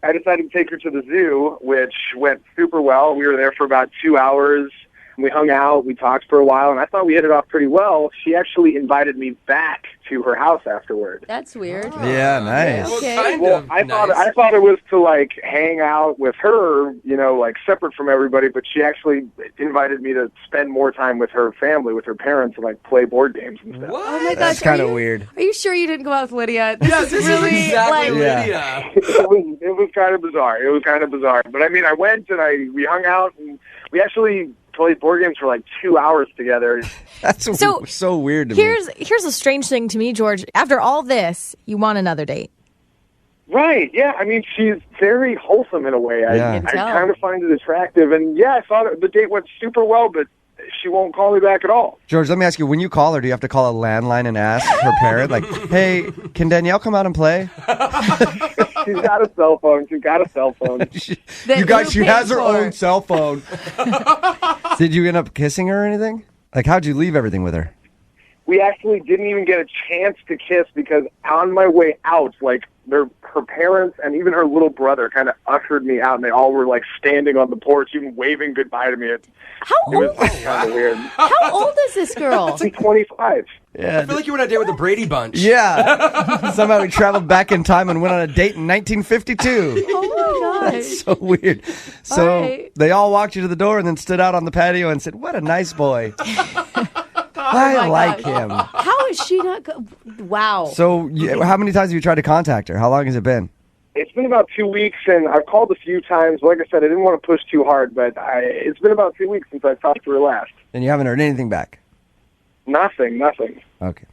I decided to take her to the zoo, which went super well. We were there for about 2 hours. We hung out, we talked for a while, and I thought we hit it off pretty well. She actually invited me back to her house afterward. That's weird. Yeah, nice. Okay. Well, I thought it was to like hang out with her, you know, like separate from everybody, but she actually invited me to spend more time with her family, with her parents, and like play board games and stuff. Oh my gosh, That's kind of weird. Are you sure you didn't go out with Lydia? This is really exactly like, Lydia. It was kind of bizarre. It was kind of bizarre. But I mean, I went and we hung out, and we actually played board games for like 2 hours together. That's so weird to me. Here's a strange thing to me, George. After all this, you want another date. Right, yeah. I mean, she's very wholesome in a way. Yeah. I kind of find it attractive. And yeah, I thought the date went super well, but she won't call me back at all. George, let me ask you, when you call her, do you have to call a landline and ask her parent, like, hey, can Danielle come out and play? She's got a cell phone. You guys, she has her own cell phone. Did you end up kissing her or anything? Like, how'd you leave everything with her? We actually didn't even get a chance to kiss because on my way out, like, her parents and even her little brother kind of ushered me out, and they all were, like, standing on the porch, even waving goodbye to me. It was kind of weird. How old is this girl? She's 25. Yeah. I feel like you were on a date with the Brady Bunch. Yeah. Somehow we traveled back in time and went on a date in 1952. Oh, my gosh. That's so weird. So they all walked you to the door and then stood out on the patio and said, what a nice boy. I like him. How is she not wow. So how many times have you tried to contact her? How long has it been? It's been about 2 weeks, and I've called a few times. Like I said, I didn't want to push too hard, but it's been about 2 weeks since I talked to her last. And you haven't heard anything back? Nothing. Okay.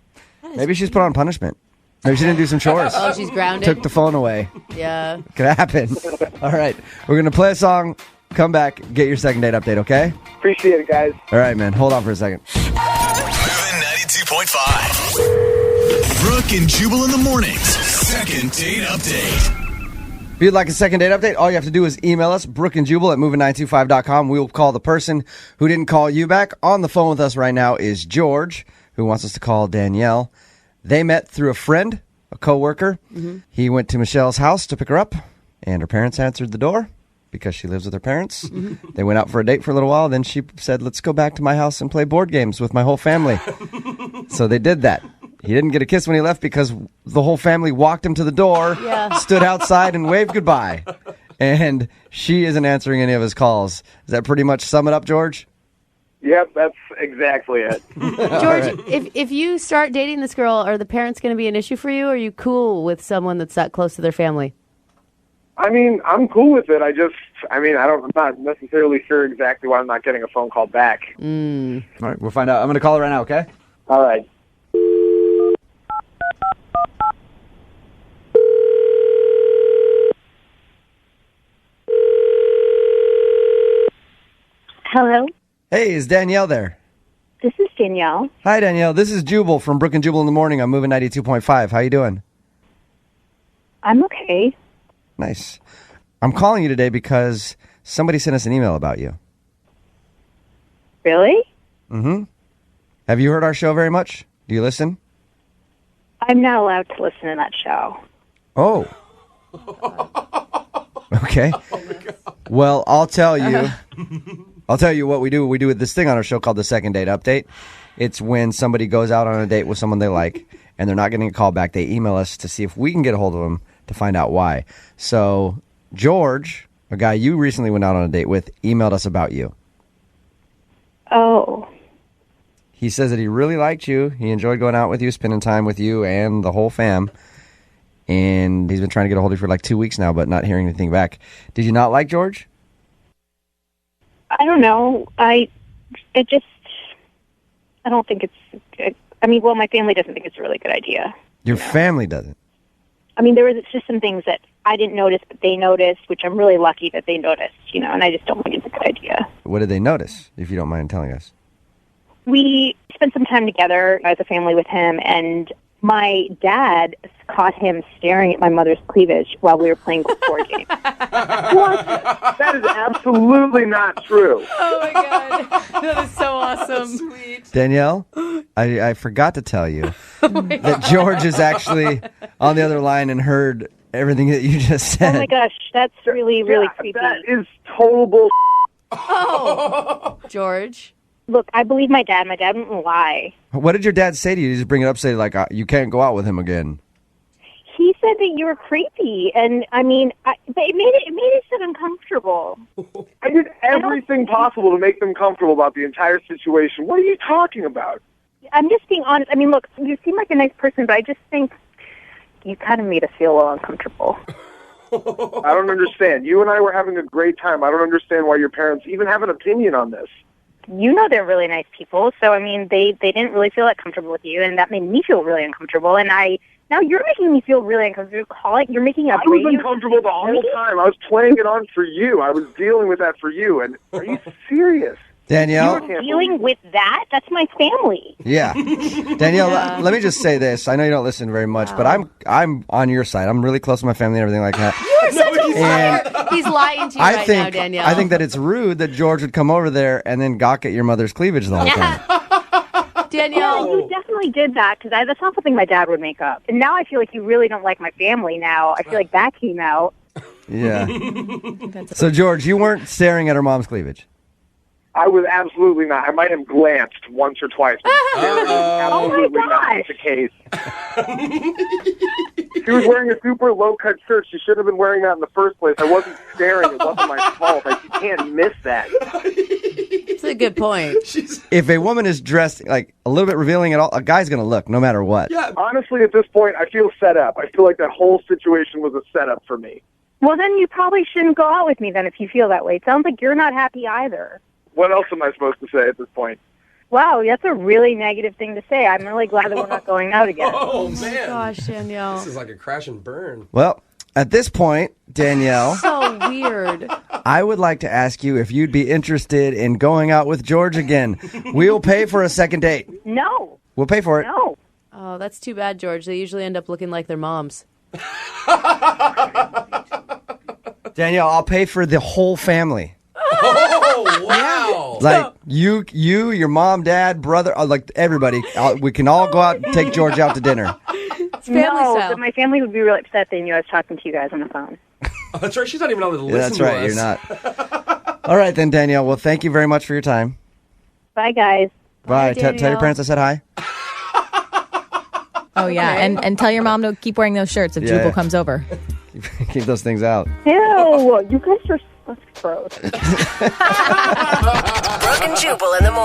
Maybe she's put on punishment. Maybe she didn't do some chores. Oh, she's grounded. Took the phone away. Yeah. Could happen. All right. We're going to play a song. Come back. Get your second date update, okay? Appreciate it, guys. All right, man. Hold on for a second. Moving 92.5. Brooke and Jubal in the mornings. Second date update. If you'd like a second date update, all you have to do is email us, brookandjubal at moving925.com. We will call the person who didn't call you back. On the phone with us right now is George, who wants us to call Danielle. They met through a friend, a coworker. Mm-hmm. He went to Michelle's house to pick her up, and her parents answered the door because she lives with her parents. Mm-hmm. They went out for a date for a little while. Then she said, let's go back to my house and play board games with my whole family. So they did that. He didn't get a kiss when he left because the whole family walked him to the door, stood outside, and waved goodbye. And she isn't answering any of his calls. Does that pretty much sum it up, George? Yep, that's exactly it. George, if you start dating this girl, are the parents going to be an issue for you? Or are you cool with someone that's that close to their family? I mean, I'm cool with it. I'm not necessarily sure exactly why I'm not getting a phone call back. All right, we'll find out. I'm going to call her right now, okay? All right. Hello? Hey, is Danielle there? This is Danielle. Hi, Danielle. This is Jubal from Brooke and Jubal in the morning. I'm moving 92.5. How you doing? I'm okay. Nice. I'm calling you today because somebody sent us an email about you. Really? Mm-hmm. Have you heard our show very much? Do you listen? I'm not allowed to listen to that show. Oh. Okay. Well, I'll tell you. I'll tell you what we do. We do this thing on our show called the Second Date Update. It's when somebody goes out on a date with someone they like, and they're not getting a call back. They email us to see if we can get a hold of them to find out why. So George, a guy you recently went out on a date with, emailed us about you. Oh. He says that he really liked you. He enjoyed going out with you, spending time with you and the whole fam. And he's been trying to get a hold of you for like 2 weeks now, but not hearing anything back. Did you not like George? I don't know. I don't think it's, my family doesn't think it's a really good idea. Your family doesn't? I mean, there was just some things that I didn't notice, but they noticed, which I'm really lucky that they noticed, and I just don't think it's a good idea. What did they notice, if you don't mind telling us? We spent some time together as a family with him, and my dad caught him staring at my mother's cleavage while we were playing the board game. What? That is absolutely not true. Oh my God. That is so awesome. Sweet. Danielle, I forgot to tell you that George is actually on the other line and heard everything that you just said. Oh my gosh, that's really, really creepy. That is total bull. Oh, George. Look, I believe my dad. My dad wouldn't lie. What did your dad say to you? Did you just bring it up, say like, you can't go out with him again? He said that you were creepy, and I mean, but it made us so uncomfortable. I did everything possible to make them comfortable about the entire situation. What are you talking about? I'm just being honest. I mean, look, you seem like a nice person, but I just think you kind of made us feel a little uncomfortable. I don't understand. You and I were having a great time. I don't understand why your parents even have an opinion on this. You know they're really nice people, so I mean, they didn't really feel that comfortable with you, and that made me feel really uncomfortable. And now you're making me feel really uncomfortable. You're making a I was uncomfortable the whole time. I was playing it on for you. I was dealing with that for you. And are you serious? Danielle? You're dealing with that? That's my family. Yeah. Danielle, let me just say this. I know you don't listen very much, but I'm on your side. I'm really close to my family and everything like that. You are such a liar. He's lying to you right now, Danielle. I think that it's rude that George would come over there and then gawk at your mother's cleavage the whole time. Danielle. Yeah, you definitely did that, because that's not something my dad would make up. And now I feel like you really don't like my family now. I feel like that came out. Yeah. So, George, you weren't staring at her mom's cleavage? I was absolutely not. I might have glanced once or twice. But absolutely not the case. She was wearing a super low-cut shirt. She should have been wearing that in the first place. I wasn't staring. It wasn't my fault. You can't miss that. That's a good point. If a woman is dressed like a little bit revealing at all, a guy's going to look no matter what. Yeah. Honestly, at this point, I feel set up. I feel like that whole situation was a setup for me. Well, then you probably shouldn't go out with me then if you feel that way. It sounds like you're not happy either. What else am I supposed to say at this point? Wow, that's a really negative thing to say. I'm really glad that we're not going out again. Oh, man. Gosh, Danielle. This is like a crash and burn. Well, at this point, Danielle, so weird. I would like to ask you if you'd be interested in going out with George again. We'll pay for a second date. No. We'll pay for it. No. Oh, that's too bad, George. They usually end up looking like their moms. Danielle, I'll pay for the whole family. Oh, wow. Like you, your mom, dad, brother, like everybody. We can all go out and take George out to dinner. It's family style. But my family would be really upset that I was talking to you guys on the phone. Oh, that's right. She's not even on the list. Yeah, that's right. You're not. All right, then, Danielle. Well, thank you very much for your time. Bye, guys. Bye. Tell your parents I said hi. Oh, yeah. Okay. And tell your mom to keep wearing those shirts if Jubal comes over. Keep those things out. Ew. You guys are gross. Brooke and Jubal in the morning.